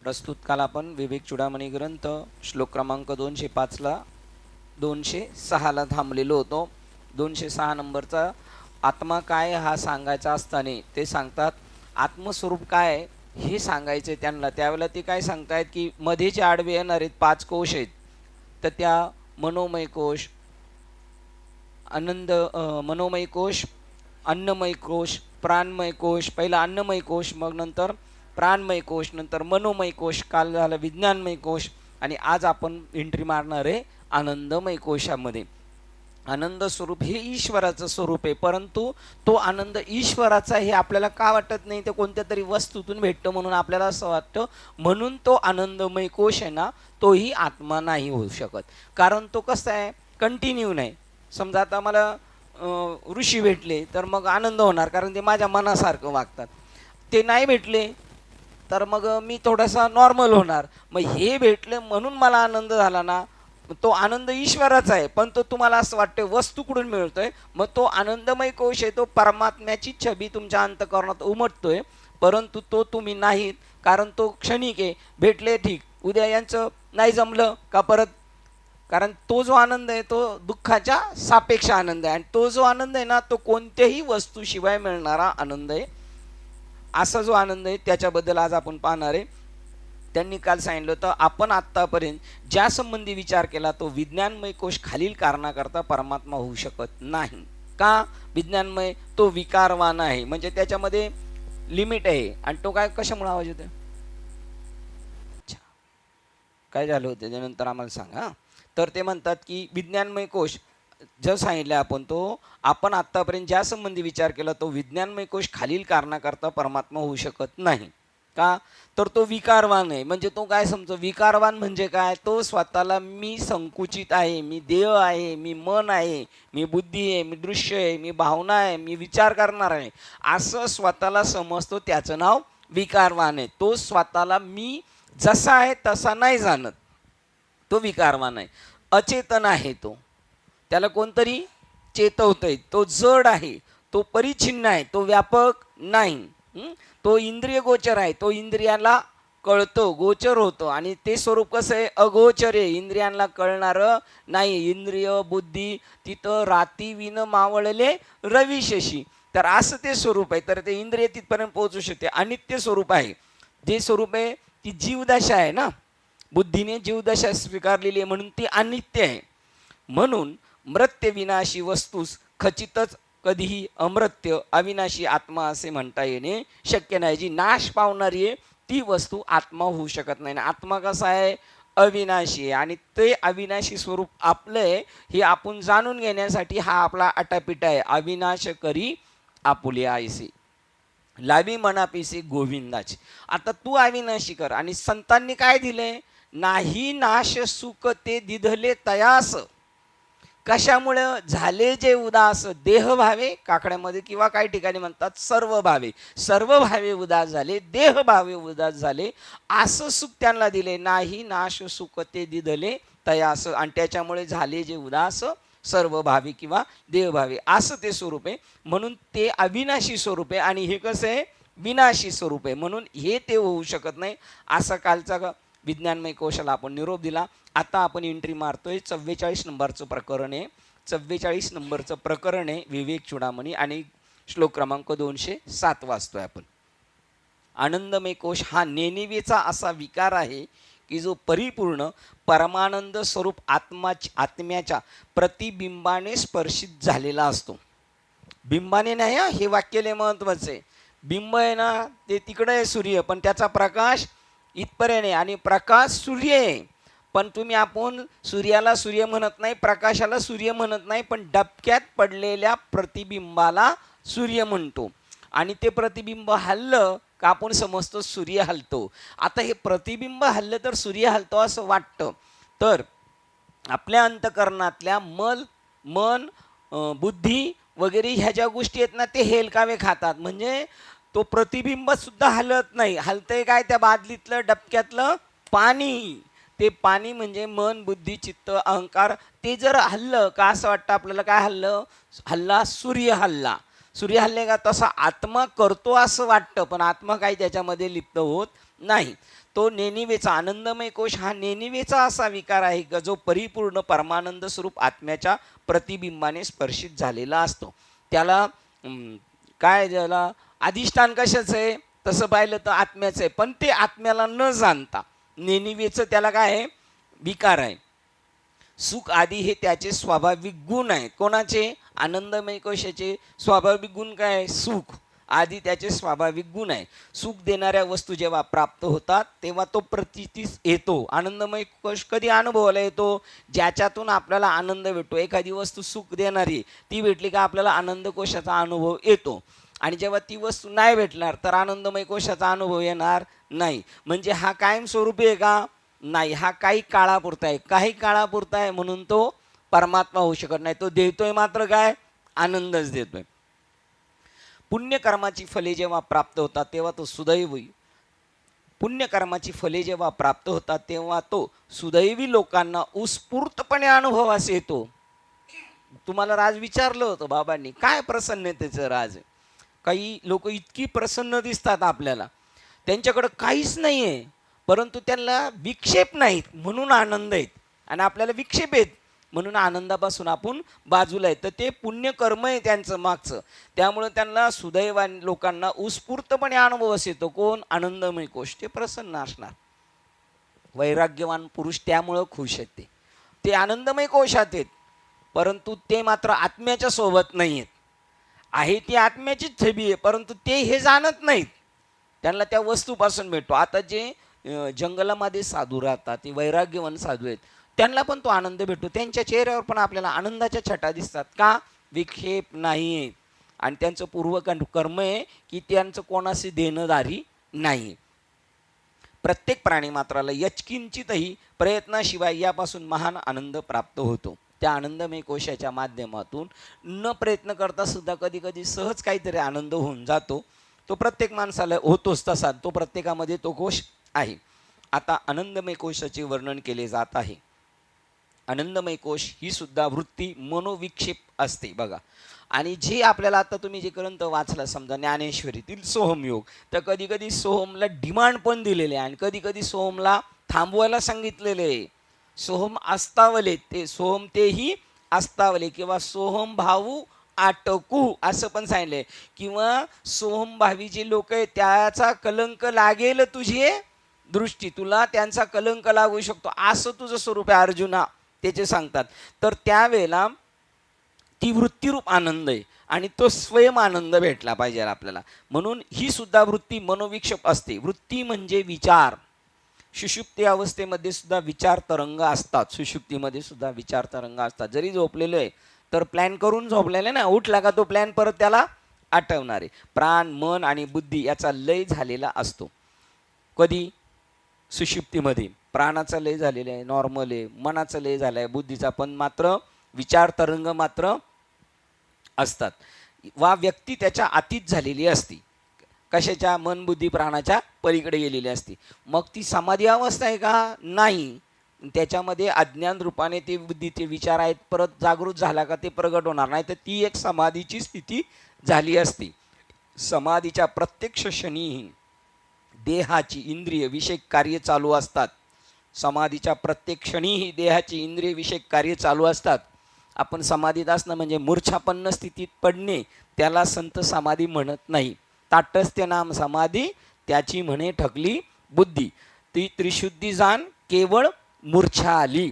प्रस्तुत काल आपण विवेक चूडामणी ग्रंथ श्लोक क्रमांक 205ला 206ला थांबलेलो होतो. 206 नंबरचा आत्मा काय हा सांगायचा असताना ते सांगतात आत्मस्वरूप काय हे सांगायचे त्यांना. त्यावेळेला ते काय सांगतायत की मध्ये जे आडवे येणार आहेत 5 कोश आहेत, तर त्या मनोमय कोश, मनोमय कोश, अन्नमय कोश, प्राणमय कोश, पहिला अन्नमय कोश, मग नंतर प्राणमय कोश, नंतर मनोमय कोश, काल झाला विज्ञानमय कोश, आणि आज आपण एंट्री मारणार आहे आनंदमय कोशामध्ये. आनंद स्वरूप हे ईश्वराचं स्वरूप आहे, परंतु तो आनंद ईश्वराचा हे आपल्याला का वाटत नाही, ते कोणत्या तरी वस्तूतून भेटतं म्हणून आपल्याला असं वाटतं. म्हणून तो आनंदमय कोश आहे ना, तोही आत्मा नाही होऊ शकत, कारण तो कसा आहे, कंटिन्यू नाही. समजा आता मला ऋषी भेटले तर मग आनंद होणार, कारण ते माझ्या मनासारखं वागतात. ते नाही भेटले तर मग मी थोडासा नॉर्मल होणार. मग हे भेटले म्हणून मला आनंद झाला ना, तो आनंद ईश्वराचा आहे, पण तो तुम्हाला असं वाटतं वस्तू कुठून मिळतोय. मग तो आनंदमय कोश आहे, तो परमात्म्याची छबी तुमच्या अंतःकरणात उमटतोय, परंतु तो तुम्ही नाहीत, कारण तो क्षणिक आहे. भेटले ठीक, उद्या यांचं नाही जमलं का परत, कारण तो जो आनंद आहे तो दुःखाच्या सापेक्ष आनंद आहे, आणि तो जो आनंद आहे ना, तो कोणत्याही वस्तूशिवाय मिळणारा आनंद आहे. असा जो आनंद आहे त्याच्याबद्दल आज आपण पाहणार आहे. त्यांनी काल सांगितलं होतं आपण आत्तापर्यंत ज्या संबंधी विचार केला तो विज्ञानमय कोश खालील कारणाकरता परमात्मा होऊ शकत नाही. का? विज्ञानमय तो विकारवान आहे, म्हणजे त्याच्यामध्ये लिमिट आहे. आणि तो काय, कशामुळे आवाज येतोय, काय झालं होतं त्यानंतर आम्हाला सांगा. तर ते म्हणतात की विज्ञानमय कोश जर सांगितलं आपण, तो आपण आत्तापर्यंत ज्या संबंधी विचार केला तो विज्ञानमय कोश खालील कारणाकरता परमात्मा होऊ शकत नाही. का? तर तो विकारवान आहे. म्हणजे तो काय समजतो विकारवान म्हणजे काय, तो स्वतःला मी संकुचित आहे, मी देह आहे, मी मन आहे, मी बुद्धी आहे, मी दृश्य आहे, मी भावना आहे, मी विचार करणार आहे, असं स्वतःला समजतो, त्याचं नाव विकारवान आहे. तो स्वतःला मी जसा आहे तसा नाही जाणत, तो विकारवान आहे. अचेतन आहे तो, त्याला कोणतरी चेतवतंय, तो जड आहे, तो परिच्छिन्न आहे, तो व्यापक नाही. तो इंद्रिय गोचर आहे, तो इंद्रियाला कळतो, गोचर होतो, आणि ते स्वरूप कसं आहे, अगोचर आहे, इंद्रियांना कळणारं नाही. इंद्रिय बुद्धी तिथं राती विन मावळले रविशशी, तर असं ते स्वरूप आहे. तर ते इंद्रिय तिथपर्यंत पोहोचू शकते. अनित्य स्वरूप आहे, जे स्वरूप आहे ती जीवदशा आहे ना, बुद्धीने जीवदशा स्वीकारलेली आहे, म्हणून ती अनित्य आहे. म्हणून मृत्य विनाशी वस्तूस खचितच कधीही अमृत्य अविनाशी आत्मा असे म्हणता येणे शक्य नाही. जी नाश पावणारी आहे ती वस्तू आत्मा होऊ शकत नाही. आत्मा कसा आहे, अविनाशी आहे, आणि ते अविनाशी स्वरूप आपलं आहे हे आपण जाणून घेण्यासाठी हा आपला अटापिटा आहे. अविनाश करी आपुले आयसे लावी मनापिसे गोविंदाचे. आता तू अविनाशी कर, आणि संतांनी काय दिले, नाही नाश सुख ते दिधले तयास. कशामुळं झाले जे उदास, देह भावे काकड्यामध्ये किंवा काही ठिकाणी म्हणतात सर्व भावे, सर्व भावे उदास झाले, देह भावे उदास झाले, असं सुख त्यांना दिले. नाही नाश सुख ते दिधले तयास, आणि त्याच्यामुळे झाले जे उदास सर्व भावी किंवा देहभावी, असं ते स्वरूप आहे. म्हणून ते अविनाशी स्वरूप आहे, आणि हे कसं आहे, विनाशी स्वरूप आहे, म्हणून हे ते होऊ शकत नाही. असा कालचा विज्ञानमय कोशाला आपण निरोप दिला. आता आपण एंट्री मारतोय 44 नंबरचं प्रकरण आहे. 44 नंबरचं प्रकरण आहे विवेक चूडामणी, आणि श्लोक क्रमांक 207 वाचतोय आपण. आनंदमय कोश हा नेनिवेचा असा विकार आहे की जो परिपूर्ण परमानंद स्वरूप आत्म्याच्या प्रतिबिंबाने स्पर्शित झालेला असतो. बिंबाने नाही, हे वाक्य लय महत्वाचं आहे. बिंब आहे ना, ते तिकडे आहे सूर्य, पण त्याचा प्रकाश इथपर्यंत आहे, आणि प्रकाश सूर्य आहे, पण तुम्ही आपण सूर्याला सूर्य म्हणत नाही, प्रकाशाला सूर्य म्हणत नाही, पण डबक्यात पडलेल्या प्रतिबिंबाला सूर्य म्हणतो. आणि ते प्रतिबिंब हललं का आपण समजतो सूर्य हलतो. आता हे प्रतिबिंब हललं तर सूर्य हलतो असं वाटतं. तर आपल्या अंतःकरणातल्या मन बुद्धी वगैरे ह्या ज्या गोष्टी आहेत ना, ते हेलकावे खातात. म्हणजे तो प्रतिबिंब सुद्धा हलत नाही. हलतंय काय, त्या बादलीतलं डबक्यातलं पाणी. ते पाणी म्हणजे मन बुद्धी चित्त अहंकार, ते जर हल्लं का असं वाटतं आपल्याला, काय हल्लं, हल्ला सूर्य हल्ला. सूर्य हल्ले का, तसा आत्मा करतो असं वाटतं, पण आत्मा काही त्याच्यामध्ये लिप्त होत नाही. तो नेनिवेचा आनंदमय कोश हा नेनिवेचा असा विकार आहे का जो परिपूर्ण परमानंद स्वरूप आत्म्याच्या प्रतिबिंबाने स्पर्शित झालेला असतो. त्याला काय ज्याला अधिष्ठान कशाचं आहे तसं पाहिलं तर आत्म्याचं आहे, पण ते आत्म्याला न जाणता नेनिवेचं त्याला काय आहे विकार आहे. सुख आदी हे त्याचे स्वाभाविक गुण आहेत. कोणाचे? आनंदमय कोशाचे स्वाभाविक गुण काय आहे? सुख आदी त्याचे स्वाभाविक गुण आहे. सुख देणाऱ्या वस्तू जेव्हा प्राप्त होतात तेव्हा तो प्रतीतीस येतो. आनंदमय कोश कधी अनुभवायला येतो? ज्याच्यातून आपल्याला आनंद भेटतो. एखादी वस्तू सुख देणारी ती भेटली का आपल्याला आनंद कोशाचा अनुभव येतो, आणि जेव्हा ती वस्तू नाही भेटणार तर आनंदमय कोशाचा अनुभव येणार नाही. म्हणजे हा कायमस्वरूपी आहे का? नाही, हा काही काळापुरता आहे. काही काळापुरता आहे म्हणून तो परमात्मा होऊ शकत नाही. तो देतोय मात्र काय? आनंदच देतोय. पुण्यकर्माची फले जेव्हा प्राप्त होतात तेव्हा तो सुदैवी पुण्यकर्माची फले जेव्हा प्राप्त होतात तेव्हा तो सुदैवी लोकांना उत्स्फूर्तपणे अनुभवास येतो. तुम्हाला राज विचारलं होतं बाबांनी, काय प्रसन्नतेचं राज? काही लोक इतकी प्रसन्न दिसतात आपल्याला, त्यांच्याकडं काहीच नाही आहे परंतु त्यांना विक्षेप नाहीत म्हणून आनंद आहेत, आणि आपल्याला विक्षेप आहेत म्हणून आनंदापासून आपण बाजूला आहे. तर ते पुण्यकर्म आहे त्यांचं मागचं, त्यामुळं त्यांना सुदैवान लोकांना उत्स्फूर्तपणे अनुभवास येतो. कोण? आनंदमय कोश. ते प्रसन्न असणार. वैराग्यवान पुरुष त्यामुळं खुश आहेत. ते आनंदमय कोशात आहेत परंतु ते मात्र आत्म्याच्या सोबत नाही आहेत. आहे ती आत्म्याचीच छबी आहे परंतु ते हे जाणत नाहीत. त्यांना त्या वस्तूपासून भेटतो. आता जे जंगलामध्ये साधू राहतात ते वैराग्यवान साधू आहेत, त्यांना पण तो आनंद भेटतो. त्यांच्या चेहऱ्यावर पण आपल्याला आनंदाच्या छटा दिसतात. का? विक्षेप नाही आहे आणि त्यांचं पूर्वकर्म आहे की त्यांचं कोणाशी देणदारी नाही. प्रत्येक प्राणीमात्राला यचकिंचितही प्रयत्नाशिवाय यापासून महान आनंद प्राप्त होतो. त्या आनंदमय कोशाच्या माध्यमातून न प्रयत्न करता सुद्धा कधी कधी सहज काहीतरी आनंद होऊन जातो. तो प्रत्येक माणसाला होतोच तसा, तो प्रत्येकामध्ये तो कोश आहे. आता आनंदमय कोशाचे वर्णन केले जात आहे. आनंदमय कोश ही सुद्धा वृत्ती मनोविक्षेप असते बघा. आणि जे आपल्याला आता तुम्ही जे ग्रंथ वाचला समजा ज्ञानेश्वरीतील सोहमयोग, तर कधी कधी सोहमला डिमांड पण दिलेले आहे आणि कधी कधी सोहमला थांबवायला सांगितलेले आहे. सोहम अस्तावले, ते सोहम तेही अस्तावले, किंवा सोहम भाऊ आटकू असं पण सांगितलंय, किंवा सोहम भावी जे लोक आहेत त्याचा कलंक लागेल तुझी दृष्टी, तुला त्यांचा कलंक लागू शकतो असं तुझं स्वरूप आहे अर्जुना, त्याचे सांगतात. तर त्यावेळेला ती वृत्तीरूप आनंद आहे आणि तो स्वयं आनंद भेटला पाहिजे आपल्याला. म्हणून ही सुद्धा वृत्ती मनोविक्षेप असते. वृत्ती म्हणजे विचार. सुषुप्ती अवस्थेमध्ये सुद्धा विचार तरंग असतात. सुषुप्तीमध्ये सुद्धा विचार तरंग असतात. जरी झोपलेलो आहे तर प्लॅन करून झोपलेले ना, उठला का तो प्लॅन परत त्याला आठवणारे. प्राण, मन आणि बुद्धी याचा लय झालेला असतो. कधी? सुषुप्तीमध्ये प्राणाचा लय झालेला आहे, नॉर्मल आहे, मनाचा लय झाला आहे, बुद्धीचा, पण मात्र विचार तरंग मात्र असतात. वा व्यक्ती त्याच्या अतीत झालेली असती. कशाच्या? मन बुद्धी प्राणाच्या पलीकडे गेलेली असती. मग ती समाधी अवस्था आहे का? नाही. त्याच्यामध्ये अज्ञान रूपाने ते बुद्धीचे विचार आहेत, परत जागृत झाला का ते प्रगट होणार नाही, तर ती एक समाधीची स्थिती झाली असती. समाधीच्या प्रत्यक्ष क्षणीही देहाची इंद्रिय विषयक कार्य चालू असतात. समाधीच्या प्रत्येक क्षणीही देहाची इंद्रिय विषयक कार्य चालू असतात. आपण समाधीत असणं म्हणजे मूर्छापन्न स्थितीत पडणे, त्याला संत समाधी म्हणत नाही. ताटस्थ्य नाम समाधी त्याची म्हणे ठकली बुद्धी, ती त्रिशुद्धी जाण केवळ मूर्छा आली.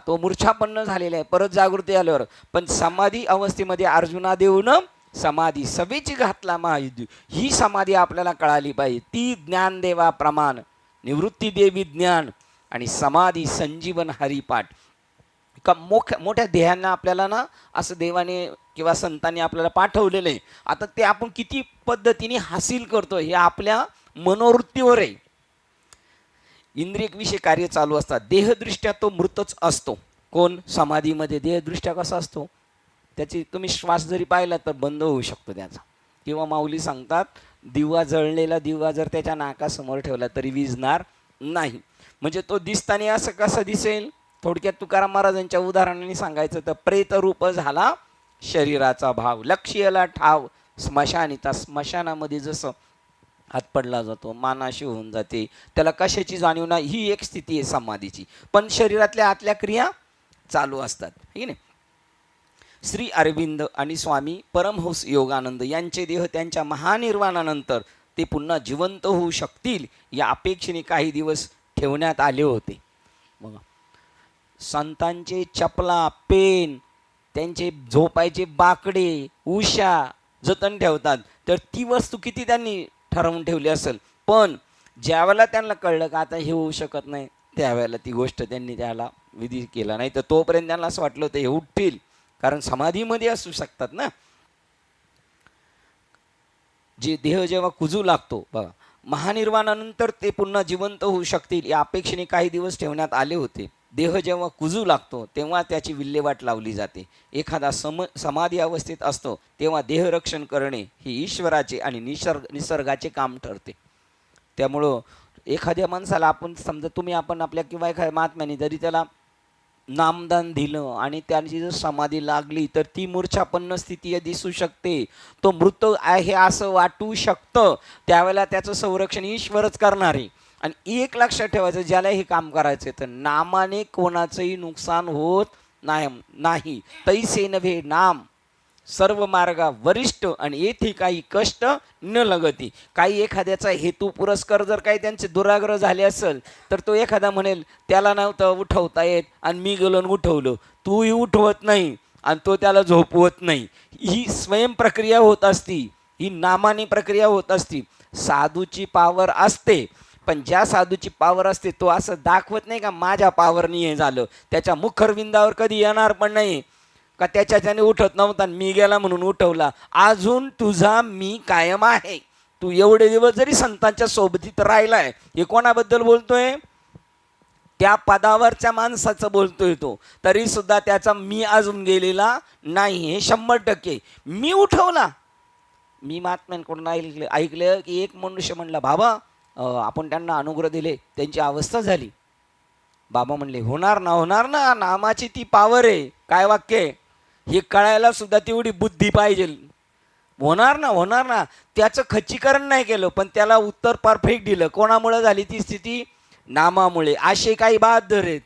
तो मूर्छापन्न झालेला आहे परत जागृती आल्यावर. पण समाधी अवस्थेमध्ये अर्जुना देऊन समाधी सवेची घातला महायुद्ध, ही समाधी आपल्याला कळाली पाहिजे. ती ज्ञानदेवा प्रमाण, निवृत्ती देवी ज्ञान आणि समाधी संजीवन हरिपाठ. का मोठ्या ध्येयांना आपल्याला ना असं देवाने किंवा संतांनी आपल्याला पाठवलेलं आहे. आता ते आपण किती पद्धतीने हासिल करतो हे आपल्या मनोवृत्तीवर आहे. इंद्रियक विषय कार्य चालू असतात. देहदृष्ट्या तो मृतच असतो. कोण? समाधीमध्ये देहदृष्ट्या कसा असतो? त्याची तुम्ही श्वास जरी पाहिला तर बंद होऊ शकतो त्याचा. किंवा माऊली सांगतात दिवा जळलेला दिवा जर त्याच्या नाकासमोर ठेवला तरी विझणार नाही. म्हणजे तो दिसताना असं कसं दिसेल? थोडक्यात तुकाराम महाराजांच्या उदाहरणाने सांगायचं तर प्रेतरूप झाला शरीराचा भाव, लक्ष्यला ठाव स्मशानिता. स्मशानामध्ये जसं हात पडला जातो, मानाशी होऊन जाते, त्याला कशाची जाणीव नाही, ही एक स्थिती आहे समाधीची. पण शरीरातल्या आतल्या क्रिया चालू असतात, ठीक आहे. श्री अरविंद आणि स्वामी परमहंस योगानंद यांचे देह त्यांच्या महानिर्वाणानंतर ते पुन्हा जिवंत होऊ शकतील या अपेक्षेने काही दिवस ठेवण्यात आले होते. बघा, संतांचे चपला, पेन, त्यांचे झोपायचे बाकडे, उशा जतन ठेवतात, तर ती वस्तू किती त्यांनी ठरवून ठेवली असेल. पण ज्यावेळेला त्यांना कळलं का आता हे होऊ शकत नाही, त्यावेळेला ती गोष्ट त्यांनी त्याला विधी केला नाही. तर तोपर्यंत त्यांना असं वाटलं होतं हे उठतील, कारण समाधीमध्ये असू शकतात ना. जे देह जेव्हा कुजू लागतो, बघा, महानिर्वाणानंतर ते पुन्हा जिवंत होऊ शकतील या अपेक्षेने काही दिवस ठेवण्यात आले होते. देह जेव्हा कुजू लागतो तेव्हा त्याची विल्हेवाट लावली जाते. एखादा समाधी अवस्थेत असतो तेव्हा देहरक्षण करणे हे ईश्वराचे आणि निसर्गाचे काम ठरते. त्यामुळं एखाद्या माणसाला आपण समजा आपण आपल्या किंवा एखाद्या महात्म्याने जरी त्याला नामदान दिलं आणि त्यांची जर समाधी लागली तर ती मूर्छापन्न स्थिती दिसू शकते, तो मृत आहे असं वाटू शकतं. त्यावेळेला त्याचं संरक्षण ईश्वरच करणार आहे. आणि एक लक्षात ठेवायचं, ज्याला हे काम करायचं तर नामाने कोणाचंही नुकसान होत नाही. तैसे नव्हे नाम सर्व मार्गा वरिष्ठ आणि येथे काही कष्ट न लगती. काही एखाद्याचा हेतू पुरस्कार जर काही त्यांचे दुराग्रह झाले असेल तर तो एखादा म्हणेल त्याला नव्हतं उठवता येत आणि मी गेलो उठवलं, तूही उठवत नाही आणि तो त्याला झोपवत नाही. ही स्वयं प्रक्रिया होत असती, ही नामाने प्रक्रिया होत असती. साधूची पावर असते, पण ज्या साधूची पावर असते तो असं दाखवत नाही का माझ्या पावरनी हे झालं, त्याच्या मुखरविंदावर कधी येणार पण नाही का त्याच्याने उठत नव्हता मी गेला म्हणून उठवला. अजून तुझा मी कायम आहे. तू एवढे दिवस जरी संतांच्या सोबतीत राहिलाय, हे कोणाबद्दल बोलतोय? त्या पदावरच्या माणसाचं बोलतोय तो. तरी सुद्धा त्याचा मी अजून गेलेला नाही, हे 100%. मी उठवला. मी महात्म्यांकडून ऐकलं की एक मनुष्य म्हणला, बाबा आपण त्यांना अनुग्रह दिले, त्यांची अवस्था झाली. बाबा म्हणले होणार ना, नामाची ती पावर आहे. काय वाक्य आहे हे कळायला सुद्धा तेवढी बुद्धी पाहिजे. होणार ना. त्याचं खच्चीकरण नाही केलं, पण त्याला उत्तर परफेक्ट दिलं. कोणामुळे झाली ती स्थिती? नामामुळे. असे काही बहादर आहेत,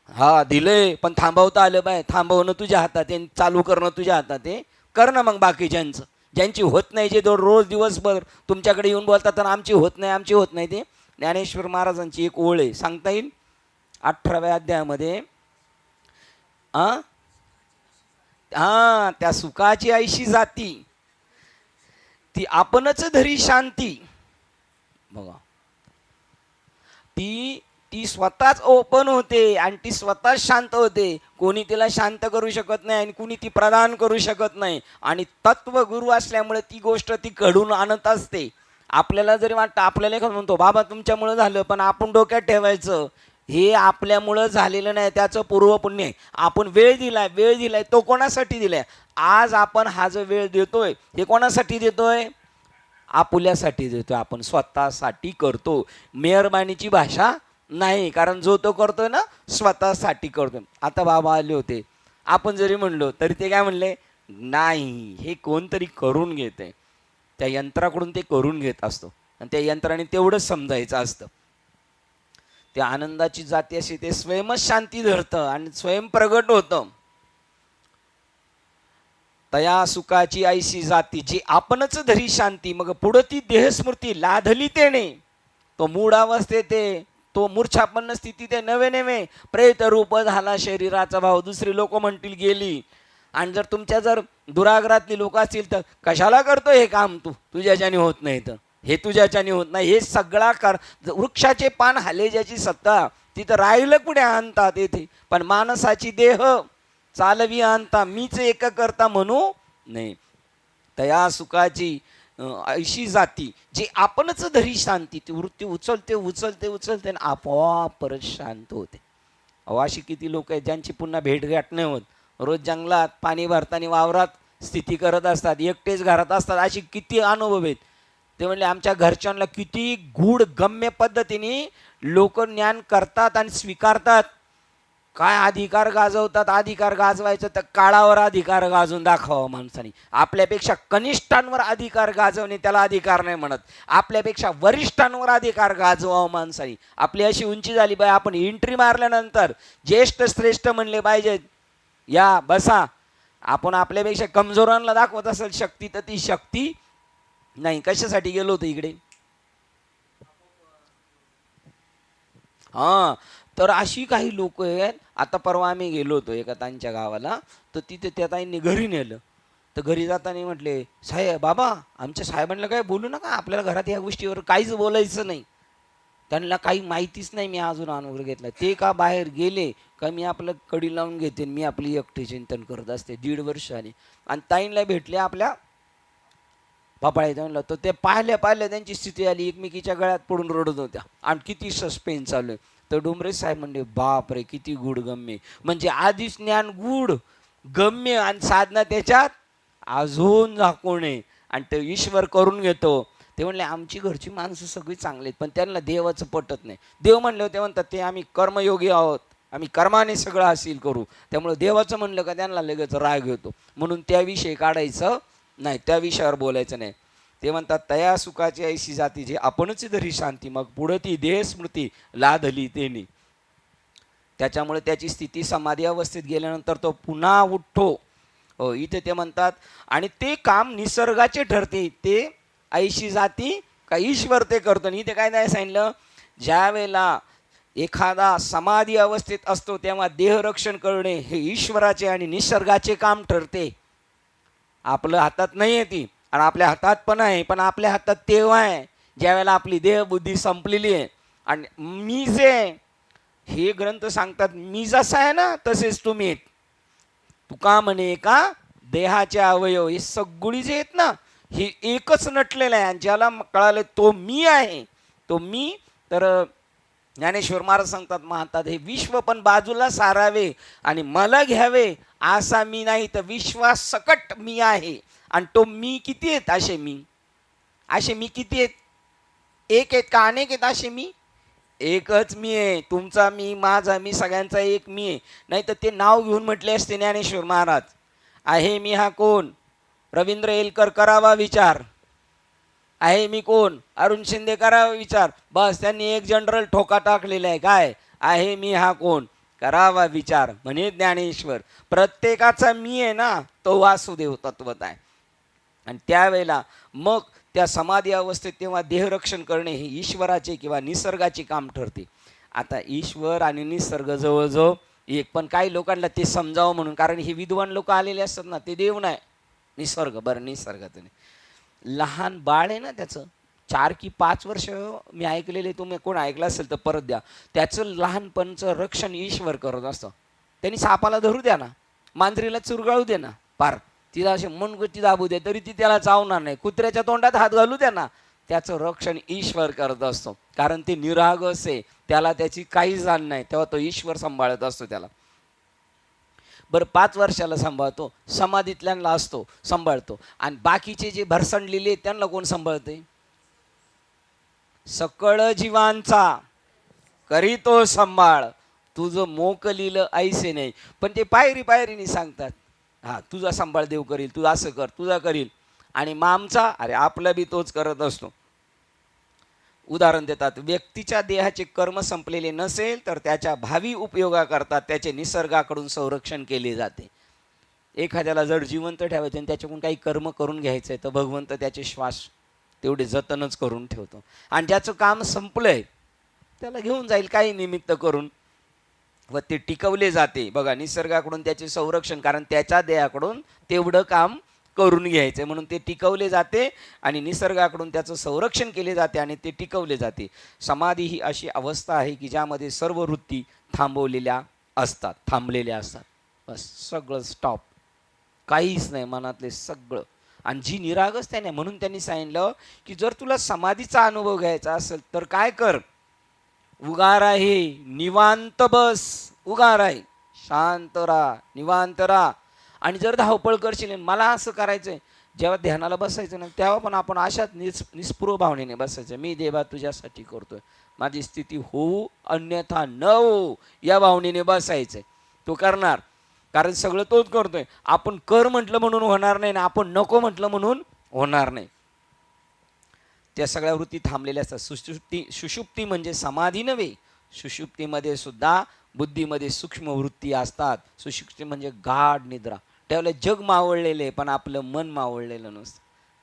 हा दिलंय पण थांबवता आलं पाहिजे. थांबवणं तुझ्या हातात आहे, चालू करणं तुझ्या हातात आहे. कर ना मग बाकीच्यांचं, ज्यांची होत नाही, जे रोज दिवसभर तुमच्याकडे येऊन बोलतात तर आमची होत नाही. ते ज्ञानेश्वर महाराजांची एक ओळ आहे, सांगता येईल 18व्या अध्यायामध्ये. त्या सुखाची ऐशी जाती ती आपणच धरी शांती. बघा, ती स्वतःच ओपन होते आणि ती स्वतःच शांत होते. कोणी तिला शांत करू शकत नाही आणि कोणी ती प्रदान करू शकत नाही. आणि तत्वगुरु असल्यामुळे ती गोष्ट ती घडून आणत असते. आपल्याला जरी वाटतं, आपल्याला एखादं म्हणतो बाबा तुमच्यामुळं झालं, पण आपण डोक्यात ठेवायचं हे आपल्यामुळं झालेलं नाही, त्याचं पूर्वपुण्य आहे. आपण वेळ दिलाय, तो कोणासाठी दिलाय? आज आपण हा जो वेळ देतोय हे कोणासाठी देतोय? आपुल्यासाठी देतोय. आपण स्वतःसाठी करतो. मेहरबानीची भाषा नाही, कारण जो तो करतोय ना स्वतःसाठी करतोय. आता बाबा आले होते, आपण जरी म्हणलो तरी ते काय म्हणले, नाही हे कोणतरी करून घेते. त्या यंत्राकडून ते करून घेत असतो आणि त्या यंत्राने तेवढंच समजायचं असतं. त्या आनंदाची जाती अशी ते स्वयंच शांती धरतं आणि स्वयं प्रगट होतं. तया सुखाची ऐशी जाती जी आपणच धरी शांती. मग पुढं ती देहस्मृती लाधली तेने, तो मूळ अवस्थेत आहे, तो मूर्छापन्न स्थिती ते नवे प्रेत रूप झाला शरीराचा भाव. दुसरी लोक म्हणतील गेली. आणि जर दुराग्रातली लोक असतील तर कशाला करतो हे काम, तुझ्याच्याने होत नाही, तर हे तुझ्याच्याने होत नाही, हे सगळा वृक्षाचे पान हाले ज्याची सत्ता, तिथं राहिलं कुठे आणतात येथे. पण माणसाची देह चालवी आणता मीच एक करता म्हणू नाही. तया सुखाची ऐशी जाती जी आपणच धरी शांती. ती वृत्ती उचलते आणि आपोआप परत शांत होते. अशी किती लोक आहेत ज्यांची पुन्हा भेटगाठ नाही होत. रोज जंगलात पाणी भरताना वावरात स्थिती करत असतात, एकटेच घरात असतात. अशी किती अनुभव आहेत. ते म्हणले आमच्या घरच्यांना किती गूढ गम्य पद्धतीने लोक ज्ञान करतात आणि स्वीकारतात. काय अधिकार गाजवतात. अधिकार गाजवायचं तर काळावर अधिकार गाजवून दाखवावा माणसाने. आपल्यापेक्षा कनिष्ठांवर अधिकार गाजवणे त्याला अधिकार नाही म्हणत. आपल्यापेक्षा वरिष्ठांवर अधिकार गाजवावा माणसाने. आपली अशी उंची झाली पाहिजे, आपण एंट्री मारल्यानंतर ज्येष्ठ श्रेष्ठ म्हणले पाहिजेत, या बसा. आपण आपल्यापेक्षा कमजोरांना दाखवत असेल शक्ती, तर ती शक्ती नाही. कशासाठी गेलो होतो इकडे? हां, तर अशी काही लोक आहेत. आता परवा आम्ही गेलो होतो एका ताईंच्या गावाला, तर तिथे त्या ताईंनी घरी नेलं. तर घरी जाताना म्हटले, साहेब बाबा आमच्या साहेबांना काय बोलू नका, आपल्याला घरात या गोष्टीवर काहीच बोलायचं नाही. त्यांना काही माहितीच नाही मी अजून अनुभव घेतला. ते का बाहेर गेले का मी आपलं कडी लावून घेते, मी आपली एकटी चिंतन करत असते 1.5 वर्षाने. आणि ताईंना भेटले आपल्या पपाळ्या म्हणलं, तर ते पाहिल्या त्यांची स्थिती आली, एकमेकीच्या गळ्यात पडून रडत होत्या. आणि किती सस्पेन्स चालू आहे. तर डोंबरे साहेब म्हणले, बाप रे किती गुढ गम्य. म्हणजे आधीच ज्ञान गुढ गम्य आणि साधना त्याच्यात अजून झाकवणे, आणि ते ईश्वर करून घेतो. ते म्हणले आमची घरची माणसं सगळी चांगली आहेत, पण त्यांना देवाचं पटत नाही. देव म्हणले ते म्हणतात ते आम्ही कर्मयोगी आहोत, आम्ही कर्माने सगळं हासिल करू. त्यामुळे देवाचं म्हणलं का त्यांना लगेच राग येतो. म्हणून त्याविषयी काढायचं नाही, त्या विषयावर बोलायचं नाही. ते म्हणतात तया सुखाची ऐशी जाती जे आपणच धरी शांती, मग पुढं ती देह स्मृती लादली तेनी. त्याच्यामुळे त्याची स्थिती समाधी अवस्थेत गेल्यानंतर तो पुन्हा उठतो. हो, इथे ते म्हणतात आणि ते काम निसर्गाचे ठरते, ते ऐशी जाती का ईश्वर ते करतो. आणि इथे काय नाही सांगितलं, ज्या वेळेला एखादा समाधी अवस्थेत असतो तेव्हा देहरक्षण करणे हे ईश्वराचे आणि निसर्गाचे काम ठरते. आपलं हातात नाही आहे ती, आणि आपल्या हातात पण आहे, पण आपल्या हातात तेव्हा आहे ज्यावेळेला आपली देहबुद्धी संपलेली आहे. आणि मी जे हे ग्रंथ सांगतात, मी जसा आहे ना तसेच तुम्ही. तुका म्हणे का देहाचे अवयव हे सगळी जे आहेत ना, हे एकच नटलेलं आहे. आणि ज्याला कळालं तो मी आहे, तो मी. तर ज्ञानेश्वर महाराज सांगतात, म्हणतात हे विश्व पण बाजूला सारावे आणि मला घ्यावे असा मी नाही, तर विश्वासकट मी आहे. आणि तो मी किती आहेत? असे मी किती आहेत? एक आहेत का अनेक आहेत? असे मी एकच मी आहे. तुमचा मी, माझा मी, सगळ्यांचा एक मी आहे. नाही तर ते नाव घेऊन म्हटले असते ज्ञानेश्वर महाराज, आहे मी हा कोण? रवींद्र एलकर करावा विचार. आहे मी कोण? अरुण शिंदे करावा विचार. बस त्यांनी एक जनरल ठोका टाकलेला आहे, काय आहे मी हा कोण? करावा विचार. म्हणे ज्ञानेश्वर प्रत्येकाचा मी आहे ना, तो वासुदेव तत्वत आहे. आणि त्यावेळेला मग त्या समाधी अवस्थेत तेव्हा देहरक्षण करणे हे ईश्वराचे किंवा निसर्गाचे काम ठरते. आता ईश्वर आणि निसर्ग जवळजवळ एक, पण काही लोकांना ते समजावं म्हणून, कारण हे विद्वान लोक आलेले असतात ना, ते देव नाही निसर्ग. बरं निसर्गाचं नाही, लहान बाळ आहे ना, त्याचं 4 की 5 वर्ष मी ऐकलेले, तुम्ही कोण ऐकलं असेल तर परत द्या, त्याचं लहानपणचं रक्षण ईश्वर करत असतं. त्यांनी सापाला धरू द्या ना, मांजरीला चुरगाळू दे ना, पार तिला असे मनगती दाबू दे तरी ती त्याला चावणार नाही. कुत्र्याच्या तोंडात हात घालू द्या ना, त्याचं रक्षण ईश्वर करत असतो. कारण ते निरागस आहे, त्याला त्याची काही जाण नाही, तेव्हा तो ईश्वर सांभाळत असतो त्याला. बरं 5 वर्षाला सांभाळतो, समाधीतल्यांना असतो सांभाळतो. आणि बाकीचे जे भरसणलेले त्यांना कोण सांभाळते? सकळ जीवांचा करी तो सांभाळ, तुझं मोकलीलं ऐसे नाही. पण ते पायरी पायरीने सांगतात, हा तुझा सांभाळ देव करील, तू असं कर, तुझा करील. आणि मामचा अरे आपला बी तोच करत असतो. उदाहरण देतात, व्यक्तीच्या देहाचे कर्म संपलेले नसेल तर त्याच्या भावी उपयोगाकरता त्याचे निसर्गाकडून संरक्षण केले जाते. एखाद्याला जर जिवंत ठेवायचे आणि त्याच्याकडून काही कर्म करून घ्यायचं आहे, तर भगवंत त्याचे श्वास तेवढे जतनच करून ठेवतो. आणि ज्याचं काम संपलंय त्याला घेऊन जाईल काही निमित्त करून, व ते टिकवले जाते. बघा निसर्गाकडून त्याचे संरक्षण, कारण त्याच्या देहाकडून तेवढं काम करून घ्यायचं म्हणून ते टिकवले जाते. आणि निसर्गाकडून त्याचं संरक्षण केले जाते आणि ते टिकवले जाते. समाधी ही अशी अवस्था आहे की ज्यामध्ये सर्व वृत्ती थांबवलेल्या असतात, थांबलेल्या असतात. बस सगळं स्टॉप, काहीच नाही मनातले सगळं. आणि जी निरागस त्याने, म्हणून त्यांनी सांगितलं की जर तुला समाधीचा अनुभव घ्यायचा असेल तर काय कर, उगार आहे निवांत बस, उगार आहे शांत राहा, निवांत राहा. आणि जर धावपळ करशील, मला असं करायचंय, जेव्हा ध्यानाला बसायचं ना तेव्हा पण आपण अशाच निस्पृह भावनेने बसायचं. मी देवा तुझ्यासाठी करतोय, माझी स्थिती होऊ अन्यथा न होऊ या भावनेने बसायचंय. तो करणार, कारण सगळं तोच करतोय. आपण कर म्हटलं म्हणून होणार नाही ना आपण नको म्हटलं म्हणून होणार नाही. त्या सगळ्या वृत्ती थांबलेल्या असतात. सुषुप्ती म्हणजे समाधी नव्हे, सुषुप्तीमध्ये सुद्धा बुद्धीमध्ये सूक्ष्म वृत्ती असतात. सुषुप्ती म्हणजे गाढ निद्रा. त्यावेळेला जग मावळलेले पण आपलं मन मावळलेलं नसतं,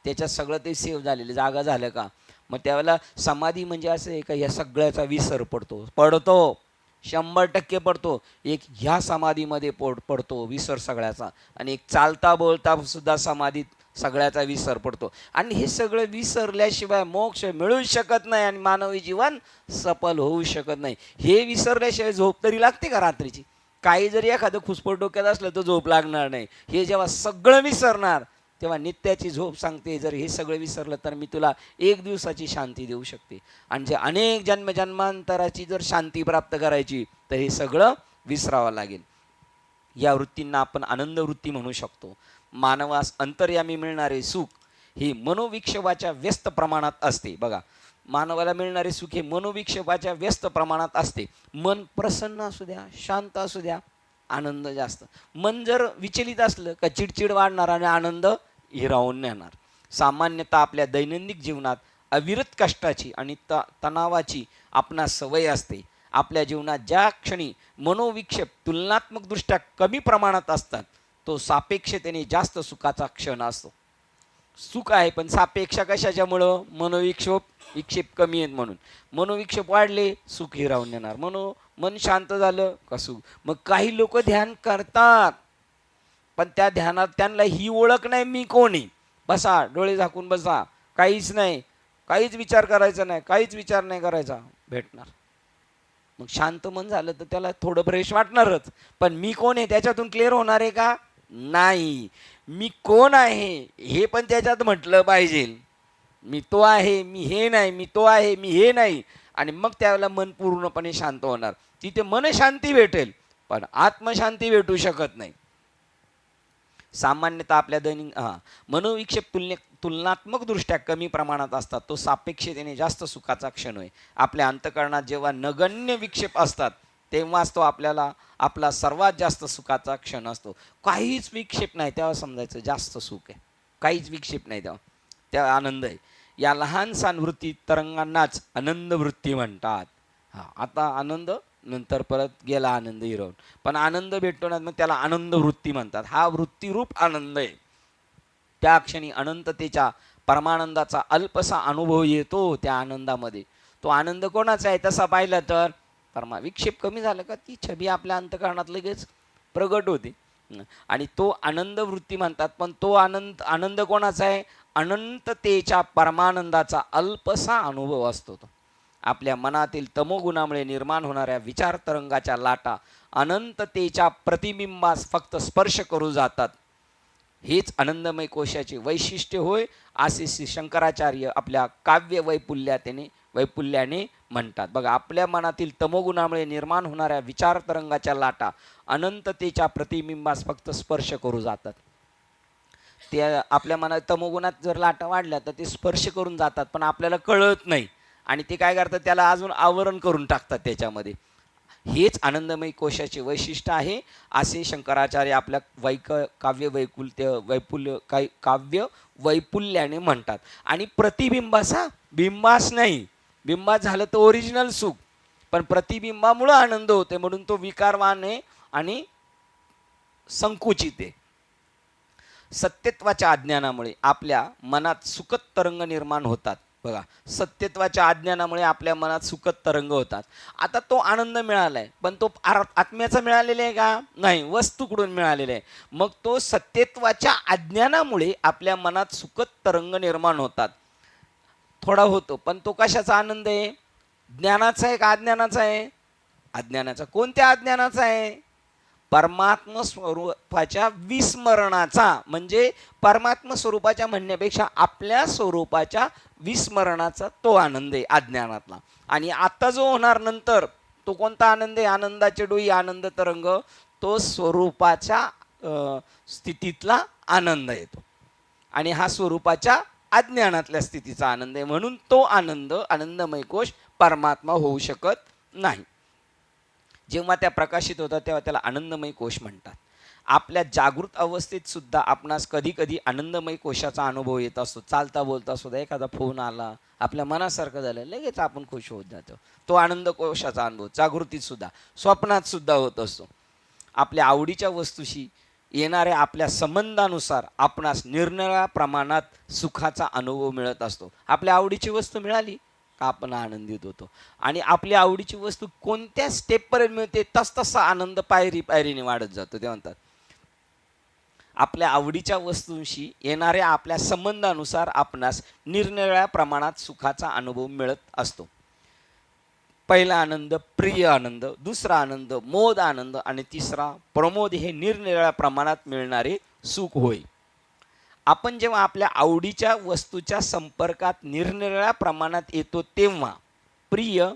त्याच्यात सगळं ते सेव्ह झालेलं जागा झालं का. मग त्यावेळेला समाधी म्हणजे असं आहे का या सगळ्याचा विसर पडतो 100% पडतो. एक ह्या समाधीमध्ये पडतो विसर सगळ्याचा, आणि एक चालता बोलता सुद्धा समाधीत सगळ्याचा विसर पडतो. आणि हे सगळं विसरल्याशिवाय मोक्ष मिळू शकत नाही आणि मानवी जीवन सफल होऊ शकत नाही. हे विसरल्याशिवाय झोप तरी लागते का रात्रीची? काही जरी एखादं खुसपट डोक्यात असलं तर झोप लागणार नाही. हे जेव्हा सगळं विसरणार तेव्हा नित्याची झोप सांगते, जर हे सगळं विसरलं तर मी तुला एक दिवसाची शांती देऊ शकते. आणि जे अनेक जन्मजन्मांतराची जर शांती प्राप्त करायची तर हे सगळं विसरावं लागेल. या वृत्तींना आपण आनंद वृत्ती म्हणू शकतो. मानवास अंतर्यामी मिळणारे सुख हे मनोविक्षेपाच्या व्यस्त प्रमाणात असते. बघा, मानवाला मिळणारे सुख हे मनोविक्षेपाच्या व्यस्त प्रमाणात असते. मन प्रसन्न असू द्या, शांत असू द्या, आनंद जास्त. मन जर विचलित असलं का चिडचिड वाढणार आणि आनंद हिरावून नेणार. सामान्यतः आपल्या दैनंदिन जीवनात अविरत कष्टाची आणि तणावाची आपणास सवय असते. आपल्या जीवनात ज्या क्षणी मनोविक्षेप तुलनात्मकदृष्ट्या कमी प्रमाणात असतात तो सापेक्षतेने जास्त सुखाचा क्षण असतो. सुख आहे पण सापेक्ष कशाच्यामुळं? विक्षेप कमी आहेत म्हणून. मनोविक्षेप वाढले सुख हिरावून येणार. मन शांत झालं का सुख. मग काही लोक ध्यान करतात पण त्या ध्यानात त्यांना ही ओळख नाही मी कोण आहे. बसा, डोळे झाकून बसा, काहीच नाही, काहीच विचार करायचा नाही, काहीच विचार नाही करायचा, भेटणार. मग शांत मन झालं तर त्याला थोडं फ्रेश वाटणारच, पण मी कोण आहे त्याच्यातून क्लिअर होणार आहे का? नाही. मी कोण आहे हे पण त्याच्यात म्हटलं पाहिजे. मी तो आहे, मी हे नाही, मी तो आहे, मी हे नाही. आणि मग त्यावेळेला मन पूर्णपणे शांत होणार. तिथे मन शांती भेटेल पण आत्मशांती भेटू शकत नाही. सामान्यतः आपल्या मनोविक्षेप तुलनात्मकदृष्ट्या कमी प्रमाणात असतात. तो सापेक्षतेने जास्त सुखाचा क्षण आहे. आपल्या अंतःकरणात जेव्हा नगण्य विक्षेप असतात तेव्हाच तो आपला सर्वात जास्त सुखाचा क्षण असतो. काहीच विक्षेप नाही तेव्हा समजायचं जास्त सुख आहे. काहीच विक्षेप नाही तेव्हा आनंद आहे. या लहानसहान वृत्ती तरंगांनाच आनंद वृत्ती म्हणतात. आता आनंद नंतर परत गेला आनंद हिरवून, पण आनंद भेटतो ना मग त्याला आनंद वृत्ती म्हणतात. हा वृत्तीरूप आनंद आहे. त्या क्षणी अनंततेच्या परमानंदाचा अल्पसा अनुभव येतो. त्या आनंदामध्ये तो आनंद कोणाचा आहे तसा पाहिला तर विक्षेप कमी झाला का ती छबी आपल्या अंतःकरणात लगेच प्रगट होते आणि तो आनंद वृत्ती म्हणतात. पण तो आनंद कोणाचा आहे? अनंततेच्या परमानंदाचा अल्पसा अनुभव असतो. तो आपल्या मनातील तमोगुणामुळे निर्माण होणाऱ्या विचार तरंगाच्या लाटा अनंततेच्या प्रतिबिंबास फक्त स्पर्श करू जातात. हेच आनंदमय कोशाचे वैशिष्ट्य होय असे श्री शंकराचार्य आपल्या काव्य वैपुल्याने म्हणतात. बघा, आपल्या मनातील तमोगुणामुळे निर्माण होणाऱ्या विचार तरंगाच्या लाटा अनंततेच्या प्रतिबिंबास फक्त स्पर्श करू जातात. ते आपल्या मनात तमोगुणात जर लाटा वाढल्या तर ते स्पर्श करून जातात पण आपल्याला कळत नाही आणि ते काय करतात त्याला अजून आवरण करून टाकतात त्याच्यामध्ये. हेच आनंदमय कोशाचे वैशिष्ट्य आहे असे शंकराचार्य आपल्या काव्य वैपुल्याने म्हणतात. आणि बिंबास नाही, बिंबास झालं तर ओरिजिनल सुख, पण प्रतिबिंबामुळं आनंद होते म्हणून तो विकारवान आहे आणि संकुचित आहे. सत्यत्वाच्या अज्ञानामुळे आपल्या मनात सुखद तरंग निर्माण होतात. बघा, सत्यत्वाच्या अज्ञानामुळे आपल्या मनात सुखद तरंग होतात. आता तो आनंद मिळालाय पण तो आत्म्याचा मिळालेला आहे का? नाही, वस्तूकडून मिळालेला आहे. मग तो सत्यत्वाच्या अज्ञानामुळे आपल्या मनात सुखद तरंग निर्माण होतात. थोडा होतो पण तो कशाचा आनंद आहे? ज्ञानाचा आहे का अज्ञानाचा आहे? अज्ञानाचा. कोणत्या अज्ञानाचा आहे? परमात्म स्वरूपाच्या विस्मरणाचा. म्हणजे परमात्म स्वरूपाच्या म्हणण्यापेक्षा आपल्या स्वरूपाच्या विस्मरणाचा तो आनंद आहे अज्ञानातला. आणि आता जो होणार नंतर तो कोणता आनंद आहे? आनंदाचे डोई आनंद तरंग, तो स्वरूपाच्या स्थितीतला आनंद येतो आणि हा स्वरूपाच्या अज्ञानातल्या स्थितीचा आनंद आहे. म्हणून तो आनंदमय कोश परमात्मा होऊ शकत नाही. जेव्हा त्या प्रकाशित होतात तेव्हा त्याला आनंदमय कोश म्हणतात. आपल्या जागृत अवस्थेत सुद्धा आपणास कधी कधी आनंदमय कोशाचा अनुभव येत असतो. चालता बोलता सुद्धा एखादा फोन आला, आपल्या मनासारखं झालं, लगेच आपण खुश होत जातो. तो आनंद कोशाचा अनुभव जागृतीत सुद्धा, स्वप्नात सुद्धा होत असतो. आपल्या आवडीच्या वस्तूशी येणाऱ्या आपल्या संबंधानुसार आपणास निरनिराळ्या प्रमाणात सुखाचा अनुभव मिळत असतो. आपल्या आवडीची वस्तू मिळाली का आपण आनंदित होतो, आणि आपली आवडीची वस्तू कोणत्या स्टेपपर्यंत मिळते तसतसा आनंद पायरी पायरीने वाढत जातो. ते म्हणतात आपल्या आवडीच्या वस्तूंशी येणाऱ्या आपल्या संबंधानुसार आपणास निरनिराळ्या प्रमाणात सुखाचा अनुभव मिळत असतो. पहिला आनंद प्रिय आनंद, दुसरा आनंद मोद आनंद, आणि तिसरा प्रमोद हे निरनिराळ्या प्रमाणात मिळणारे सुख होय. आपण जेव्हा आपल्या आवडीच्या वस्तूच्या संपर्कात निरनिराळ्या प्रमाणात येतो तेव्हा प्रिय,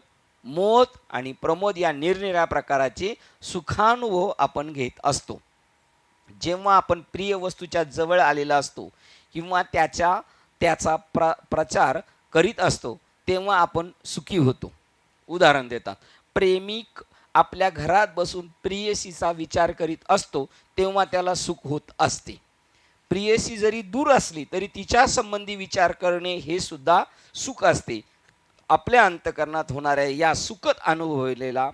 मोद आणि प्रमोद या निरनिराळ्या प्रकाराचे सुखानुभव आपण घेत असतो. जेव्हा आपण प्रिय वस्तूच्या जवळ आलेला असतो किंवा त्याचा प्रचार करीत असतो तेव्हा आपण सुखी होतो. उदाहरण देतात, प्रेमिक आपल्या घरात बसून प्रियसीचा विचार करीत असतो तेव्हा त्याला सुख होत असते. प्रियसी जरी दूर असली तरी तिच्या संबंधी विचार करणे हे सुद्धा सुख असते. आपल्या अंतःकरणात होणाऱ्या या सुखद अनुभवलेला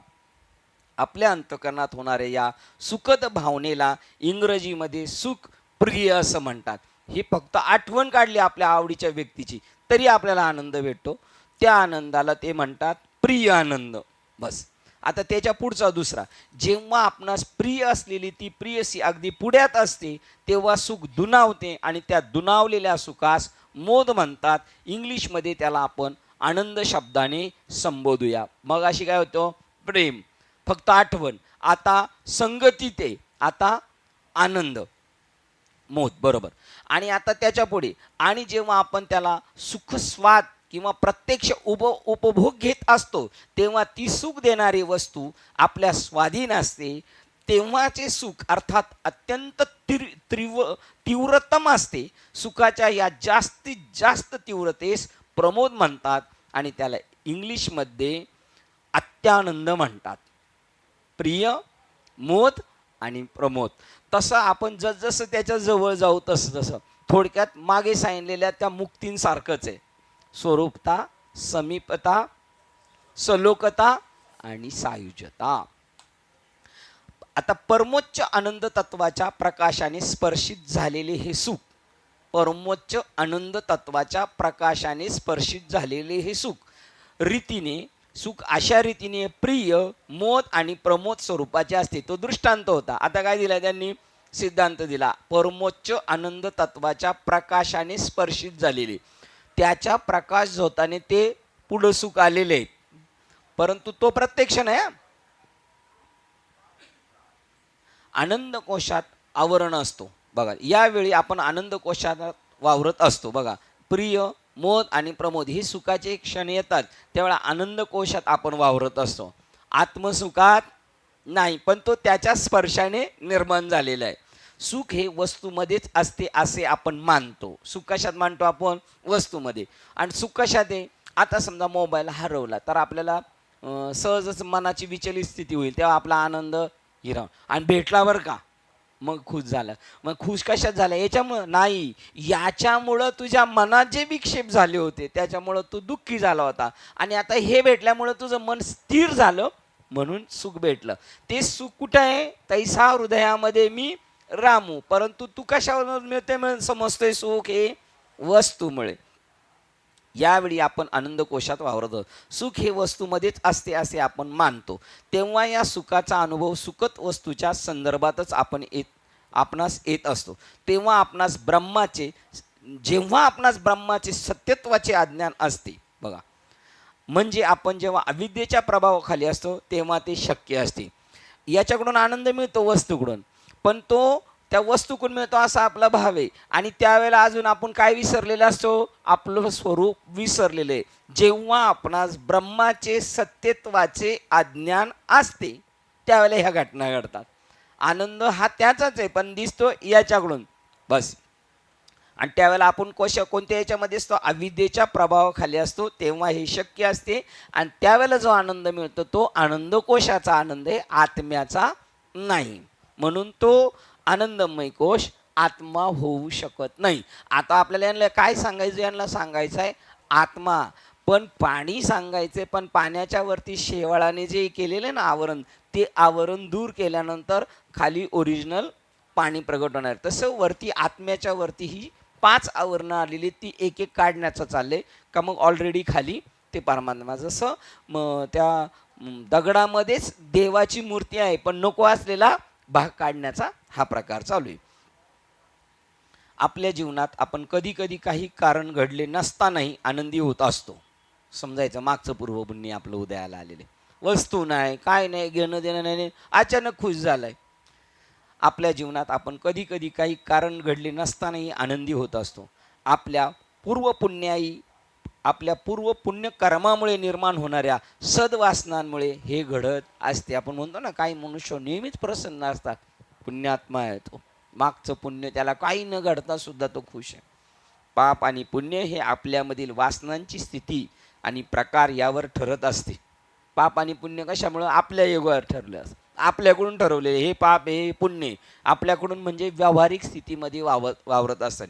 आपल्या अंतःकरणात होणाऱ्या या सुखद भावनेला इंग्रजीमध्ये सुख प्रिय असं म्हणतात. ही फक्त आठवण काढली आपल्या आवडीच्या व्यक्तीची तरी आपल्याला आनंद भेटतो. त्या आनंदाला ते म्हणतात प्रिय आनंद. बस. आता त्याच्या पुढचा दुसरा, जेव्हा आपणास प्रिय असलेली ती प्रियसी अगदी पुढ्यात असते तेव्हा सुख दुणावते आणि त्या दुणावलेल्या सुखास मोद म्हणतात. इंग्लिशमध्ये त्याला आपण आनंद शब्दाने संबोधूया. मग अशी काय होतं, प्रेम, फक्त आठवण, आता संगतीत आहे, आता आनंद, मोद, बरोबर. आणि आता त्याच्या पुढे, आणि जेव्हा आपण त्याला सुखस्वाद किंवा प्रत्यक्ष उपभोग घेत असतो तेव्हा ती सुख देणारी वस्तू आपल्या स्वाधीन असते तेव्हाचे सुख अर्थात अत्यंत तीव्रतम असते. सुखाच्या या जास्तीत जास्त तीव्रतेस प्रमोद म्हणतात आणि त्याला इंग्लिशमध्ये अत्यानंद म्हणतात. प्रिय, मोद आणि प्रमोद. तसं आपण जसजसं त्याच्या जवळ जाऊ तसं थोडक्यात मागे सांगितलेल्या त्या मुक्तींसारखंच आहे. स्वरूपता, समीपता, सलोकता आणि सायुज्यता. आता परमोच्च आनंद तत्वाच्या प्रकाशाने स्पर्शित झालेले हे सुख, परमोच्च आनंद तत्वाच्या प्रकाशाने स्पर्शित झालेले हे सुख अशा रीतीने प्रिय, मोद आणि प्रमोद स्वरूपाचे असते. तो दृष्टांत होता. आता काय दिला त्यांनी, सिद्धांत दिला. परमोच्च आनंद तत्वाच्या प्रकाशाने स्पर्शित झालेले, त्याच्या प्रकाश झोताने ते पुढं सुख आलेले आहेत, परंतु तो प्रत्यक्ष नाही. आनंद कोशात आवरण असतो बघा. यावेळी आपण आनंद कोशात वावरत असतो बघा. प्रिय, मोद आणि प्रमोद ही सुखाचे क्षण येतात त्यावेळा आनंद कोशात आपण वावरत असतो. आत्मसुखात नाही, पण तो त्याच्या स्पर्शाने निर्माण झालेला आहे. सुख हे वस्तूमध्येच असते असे आपण मानतो. सुख कशात मानतो आपण, वस्तूमध्ये. आणि सुख कशात आहे, आता समजा मोबाईल हरवला तर आपल्याला सहजच मनाची विचलित स्थिती होईल, तेव्हा आपला आनंद हिराव, आणि भेटला बरं का मग खुश झाला. मग खुश कशात झाला, याच्यामुळं नाही, याच्यामुळं तुझ्या मनात जे विक्षेप झाले होते त्याच्यामुळं तू दुःखी झाला होता, आणि आता हे भेटल्यामुळं तुझं मन स्थिर झालं म्हणून सुख भेटलं. ते सुख कुठं आहे, तैसा हृदयामध्ये मी रामू. परंतु तू कशावर मिळते म्हणून समजतोय, सुख हे वस्तूमुळे. यावेळी आपण आनंद कोशात वावरतो. सुख हे वस्तूमध्येच असते असे आपण मानतो. तेव्हा या सुखाचा अनुभव सुखद वस्तूच्या संदर्भातच आपणास येत असतो. जेव्हा आपणास ब्रह्माचे सत्यत्वाचे अज्ञान असते बघा, म्हणजे आपण जेव्हा अविद्येच्या प्रभावाखाली असतो तेव्हा ते शक्य असते. याच्याकडून आनंद मिळतो वस्तूकडून, पण तो त्या वस्तूकडून मिळतो असा आपला भाव आहे. आणि त्यावेळेला अजून आपण काय विसरलेलं असतो, आपलं स्वरूप विसरलेलं आहे. जेव्हा आपणास ब्रह्माचे सत्यत्वाचे अज्ञान असते त्यावेळेला ह्या घटना घडतात. आनंद हा त्याचाच आहे पण दिसतो याच्याकडून, बस. आणि त्यावेळेला आपण कोणत्या याच्यामध्ये असतो, अविद्येच्या प्रभावाखाली असतो, तेव्हा हे शक्य असते. आणि त्यावेळेला जो आनंद मिळतो तो आनंद कोशाचा आनंद आहे, आत्म्याचा नाही. म्हणून तो आनंदमय कोश आत्मा होऊ शकत नाही. आता आपल्याला यांना काय सांगायचं, यांना सांगायचं आहे आत्मा, पण पाणी सांगायचे, पण पाण्याच्या वरती शेवाळाने जे केलेलं ना आवरण, ते आवरण दूर केल्यानंतर खाली ओरिजिनल पाणी प्रगट होणार. तसं वरती आत्म्याच्या वरती ही 5 आवरणं आलेली, ती एक एक काढण्याचं चाललंय का मग ऑलरेडी खाली ते परमात्मा. जसं त्या दगडामध्येच देवाची मूर्ती आहे, पण नको असलेला भाग काढण्याचा हा प्रकार चालू आहे. आपल्या जीवनात आपण कधी कधी काही कारण घडले नसतानाही आनंदी होत असतो. समजायचं मागचं पूर्वपुण्य आपलं उदयाला आलेले, वस्तू नाही, काय नाही, घेणं देणं नाही, अचानक खुश झालाय. आपल्या जीवनात आपण कधी कधी काही कारण घडले नसतानाही आनंदी होत असतो. आपल्या पूर्व पुण्य कर्मामुळे निर्माण होणाऱ्या सद्वासनांमुळे हे घडत असते. आपण म्हणतो ना, काही मनुष्य नेहमीच प्रसन्न असतात, पुण्यात्मा आहे तो, मागचं पुण्य त्याला काही न घडता सुद्धा तो खुश आहे. पाप आणि पुण्य हे आपल्यामधील वासनांची स्थिती आणि प्रकार यावर ठरत असते. पाप आणि पुण्य कशामुळं? आपल्या योगावर ठरलं असतं, आपल्याकडून ठरवलेले. हे पाप हे पुण्य आपल्याकडून म्हणजे व्यावहारिक स्थितीमध्ये वावरत असतात.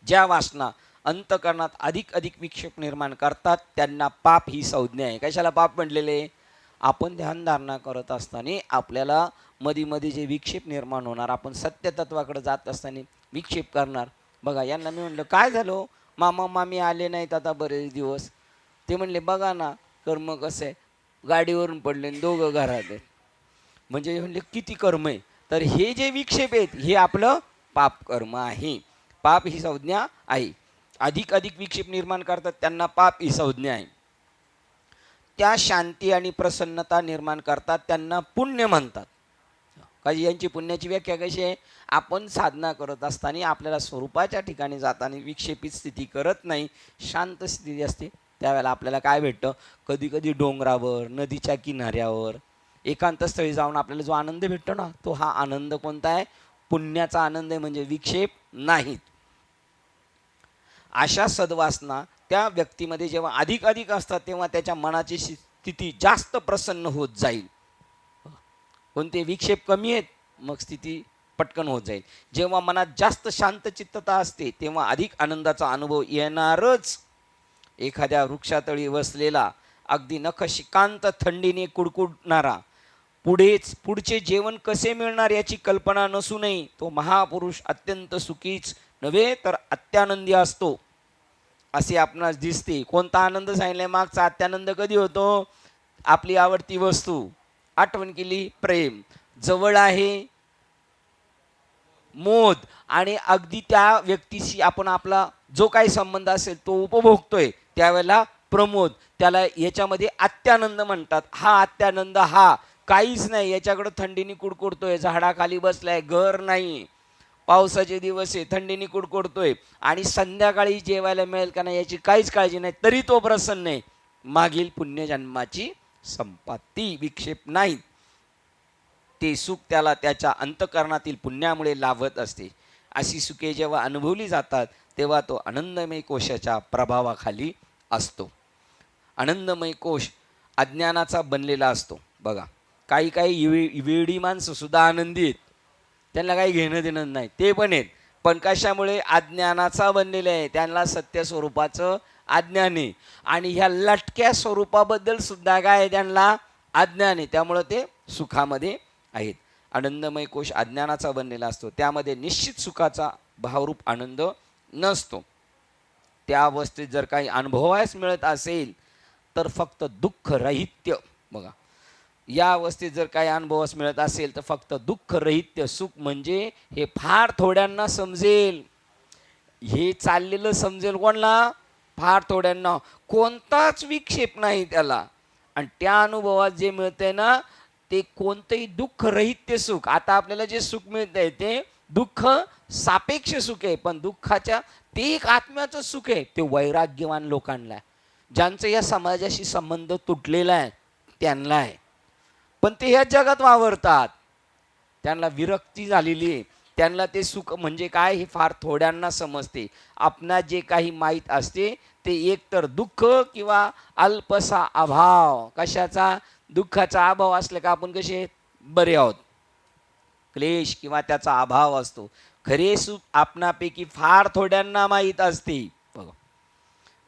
ज्या वासना अंतकरणात अधिक अधिक विक्षेप निर्माण करतात त्यांना पाप ही संज्ञा आहे. कशाला पाप म्हटलेले? आपण ध्यानधारणा करत असताना आपल्याला मध्ये मध्ये जे विक्षेप निर्माण होणार, आपण सत्यतत्वाकडे जात असताना विक्षेप करणार. बघा, यांना मी म्हणलं काय झालं, मामा मामी आले नाहीत आता बरेच दिवस. ते म्हणले बघा ना कर्म कसं आहे, गाडीवरून पडले आणि दोघं घरात आहेत. म्हणजे म्हणले किती कर्म आहे. तर हे जे विक्षेप आहेत हे आपलं पाप कर्म आहे. पाप ही संज्ञा आहे. अधिक अधिक विक्षेप निर्माण करतात त्यांना पाप ही संज्ञा आहे. त्या शांती आणि प्रसन्नता निर्माण करतात त्यांना पुण्य म्हणतात. काही यांची पुण्याची व्याख्या कशी आहे? आपण साधना करत असताना आपल्याला स्वरूपाच्या ठिकाणी जाताना विक्षेपित स्थिती करत नाही, शांत स्थिती असते, त्यावेळेला आपल्याला काय भेटतं? कधी कधी डोंगरावर, नदीच्या किनाऱ्यावर, एकांतस्थळी जाऊन आपल्याला जो आनंद भेटतो ना, तो हा आनंद कोणता आहे? पुण्याचा आनंद आहे, म्हणजे विक्षेप नाहीत. अशा सद्वासना त्या व्यक्तीमध्ये जेव्हा अधिक अधिक असतात तेव्हा त्याच्या मनाची स्थिती जास्त प्रसन्न होत जाईल. कोणते विक्षेप कमी आहेत, मग स्थिती पटकन होत जाईल. जेव्हा मनात जास्त शांतचित्तता असते तेव्हा अधिक आनंदाचा अनुभव येणारच. एखाद्या वृक्षातळी बसलेला, अगदी नखशिकांत थंडीने कुडकुडणारा, पुढचे जेवण कसे मिळणार याची कल्पना नसूनही तो महापुरुष अत्यंत सुखीच नव्हे तर अत्यानंदी असतो असे आपणास दिसते. कोणता आनंद सांगितलाय मागचा? अत्यानंद कधी होतो? आपली आवडती वस्तू आठवण केली, प्रेम जवळ आहे, मोद, आणि अगदी त्या व्यक्तीशी आपण आपला जो काही संबंध असेल तो उपभोगतोय त्यावेळेला प्रमोद, त्याला याच्यामध्ये अत्यानंद म्हणतात. हा अत्यानंद हा काहीच नाही, याच्याकडं थंडीने कुडकुडतोय, झाडाखाली बसलाय, घर नाही, पावसाचे दिवस आहे, थंडीने कुडकुडतोय आणि संध्याकाळी जेवायला मिळेल का नाही याची काहीच काळजी नाही, तरी तो प्रसन्न आहे. मागील पुण्यजन्माची संपत्ती, विक्षेप नाही. ते सुख त्याला त्याच्या अंतकरणातील पुण्यामुळे लाभत असते. अशी सुखे जेव्हा अनुभवली जातात तेव्हा तो आनंदमय कोशाच्या प्रभावाखाली असतो. आनंदमय कोश अज्ञानाचा बनलेला असतो. बघा, काही काही वेडी माणसं सुद्धा आनंदी आहेत, त्यांना काही घेणं देणं नाही, ते पण आहेत, पण कशामुळे? अज्ञानाचा बनलेले आहे. त्यांना सत्य स्वरूपाचं अज्ञान आहे आणि ह्या लटक्या स्वरूपाबद्दल सुद्धा काय त्यांना अज्ञान आहे, त्यामुळं ते सुखामध्ये आहेत. आनंदमय कोश अज्ञानाचा बनलेला असतो, त्यामध्ये निश्चित सुखाचा भावरूप आनंद नसतो. त्या अवस्थेत जर काही अनुभवायस मिळत असेल तर फक्त दुःख रहित्य. बघा, या अवस्थेत जर काही अनुभवास मिळत असेल तर फक्त दुःख रहित्य सुख, म्हणजे हे फार थोड्यांना समजेल. हे चाललेलं समजेल कोणला? फार थोड्यांना. कोणताच विक्षेप नाही त्याला, आणि त्या अनुभवात जे मिळतंय ना ते कोणतंही दुःख रहित्य सुख. आता आपल्याला जे सुख मिळतंय ते दुःख सापेक्ष सुख आहे, पण दुःखाच्या ते एक आत्म्याचं सुख आहे. ते वैराग्यवान लोकांना, ज्यांचं या समाजाशी संबंध तुटलेला आहे त्यांना आहे, पण ते ह्या जगात वावरतात, त्यांना विरक्ती झालेली आहे. त्यांना ते सुख म्हणजे काय हे फार थोड्यांना समजते. आपणा जे काही माहीत असते ते एकतर दुःख किंवा अल्पसा अभाव. कशाचा? दुःखाचा अभाव असला का आपण कसे बरे आहोत. क्लेश किंवा त्याचा अभाव असतो. खरे सुख आपणापैकी फार थोड्यांना माहीत असते. बघा,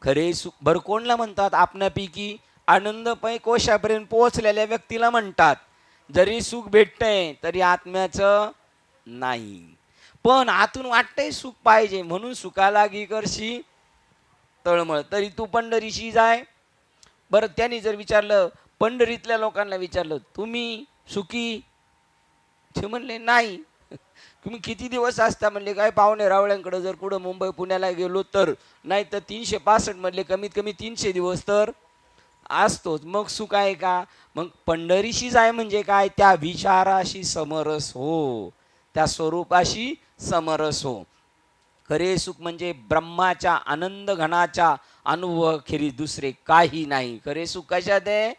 खरे सुख बरं कोणला म्हणतात? आपणापैकी आनंदमय कोशापर्यंत पोहोचलेल्या व्यक्तीला म्हणतात. जरी सुख भेटतंय तरी आत्म्याचं नाही. पण आतून वाटतंय सुख पाहिजे म्हणून सुखालागी करशी तळमळ. तरी तू पंढरीशी जाय. बरं त्यांनी जर विचारलं, पंढरीतल्या लोकांना विचारलं, तुम्ही सुखी? ते म्हणले नाही. तुम्ही किती दिवस असता? म्हणले काय पाहुणे रावळ्यांकडे जर कुठं मुंबई पुण्याला गेलो तर, नाही तर 365 मधले कमीत कमी 300 दिवस तर असतोच. मग सुख आहे का? मग पंढरीशी जाय म्हणजे काय? त्या विचाराशी समरस हो, त्या स्वरूपाशी समरस हो. खरे सुख म्हणजे ब्रह्माच्या आनंद घनाच्या अनुभवाखेरीज दुसरे काही नाही. खरे सुख कशात आहे?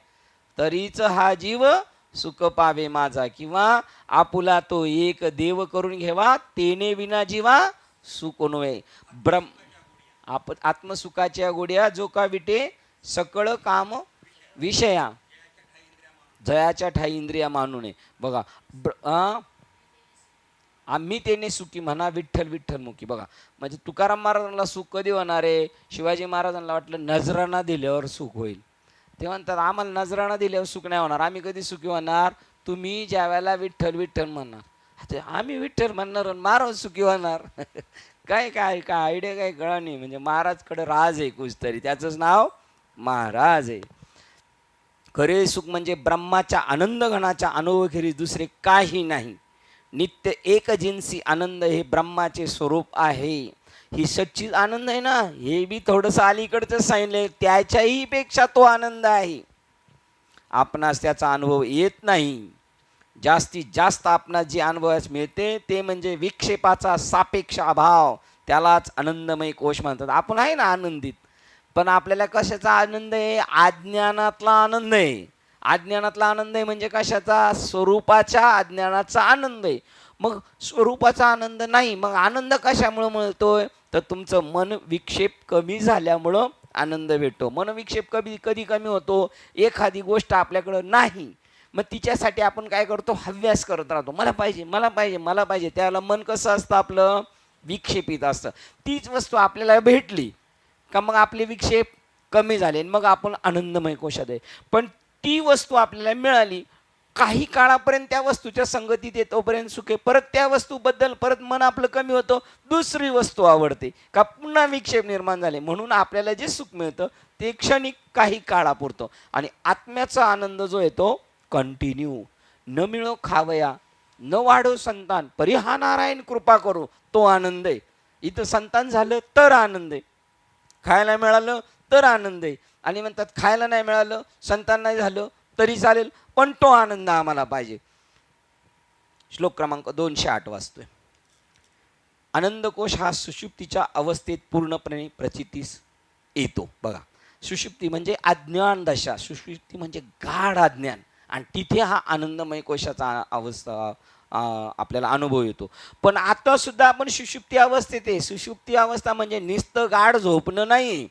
तरीच हा जीव सुख पावे माझा, किंवा आपुला तो एक देव करून घेवा, तेने विना जीवा सुख नव्हे. आत्मसुखाच्या गोड्या जो का विटे सकळ काम विषया, जयाच्या ठाई इंद्रिया मानू नये. बघा, आम्ही तेने सुखी म्हणा विठ्ठल विठ्ठल मुखी. बघा, म्हणजे तुकाराम महाराजांना सुख कधी होणार आहे? शिवाजी महाराजांना वाटलं नजराना दिल्यावर सुख होईल. ते म्हणतात आम्हाला नजराना दिल्यावर सुख नाही होणार. आम्ही कधी सुखी होणार? तुम्ही ज्या वेळेला विठ्ठल विठ्ठल म्हणणार. आम्ही विठ्ठल म्हणणार महाराज सुखी होणार. काय काय काय आयडिया काय कळा नाही. म्हणजे महाराजकडे राज आहे कुछ तरी, त्याचंच नाव महाराज आहे. खरे सुख म्हणजे ब्रह्माच्या आनंदघनाच्या अनुभवाखेरीज दुसरे काही नाही. नित्य एकजिन्सी आनंद हे ब्रह्माचे स्वरूप आहे. ही सच्चित आनंद आहे ना, हे बी थोडंसं अलीकडचं सांगितलंय, त्याच्याही पेक्षा तो आनंद आहे. आपणास त्याचा अनुभव येत नाही. जास्तीत जास्त आपणास जे अनुभवास मिळते ते म्हणजे विक्षेपाचा सापेक्ष अभाव. त्यालाच आनंदमय कोश म्हणतात. आपण आहे ना आनंदित, पण आपल्याला कशाचा आनंद आहे? अज्ञानातला आनंद आहे. अज्ञानातला आनंद आहे म्हणजे कशाचा? स्वरूपाच्या अज्ञानाचा आनंद आहे. मग स्वरूपाचा आनंद नाही, मग आनंद कशामुळे मिळतोय? तर तुमचं मन विक्षेप कमी झाल्यामुळं आनंद भेटतो. मन विक्षेप कधी कमी होतो? एखादी गोष्ट आपल्याकडं नाही, मग तिच्यासाठी आपण काय करतो? हव्यास करत राहतो. मला पाहिजे मला पाहिजे मला पाहिजे. त्याला मन कसं असतं? आपलं विक्षेपित असतं. तीच वस्तू आपल्याला भेटली का मग आपले विक्षेप कमी झाले, मग आपण आनंदमय कोशात आहे. पण ती वस्तू आपल्याला मिळाली, काही काळापर्यंत त्या वस्तूच्या संगतीत येतोपर्यंत सुखे, परत त्या वस्तूबद्दल परत मन आपलं कमी होतं, दुसरी वस्तू आवडते का पुन्हा विक्षेप निर्माण झाले. म्हणून आपल्याला जे सुख मिळतं ते क्षणिक काही काळापुरतं. आणि आत्म्याचा आनंद जो येतो कंटिन्यू. न मिळो खावया, न वाढो संतान, परी हा नारायण कृपा करू, तो आनंद आहे. इथं संतान झालं तर आनंद आहे, खायला मिळालं तर आनंद आहे. आणि म्हणतात खायला नाही मिळालं, संतान नाही झालं तरी चालेल, पण तो आनंद आम्हाला पाहिजे. श्लोक क्रमांक 208 वाचतोय. आनंदकोश हा सुषुप्तीच्या अवस्थेत पूर्णपणे प्रचितीस येतो. बघा, सुषुप्ती म्हणजे अज्ञान दशा, सुषुप्ती म्हणजे गाढ अज्ञान, आणि तिथे हा आनंदमय कोशाचा अवस्था आपल्याला अनुभव येतो. पण आता सुद्धा आपण सुषुप्ती अवस्थेत आहे. सुषुप्ती अवस्था म्हणजे नुसतं गाढ झोपणं नाही,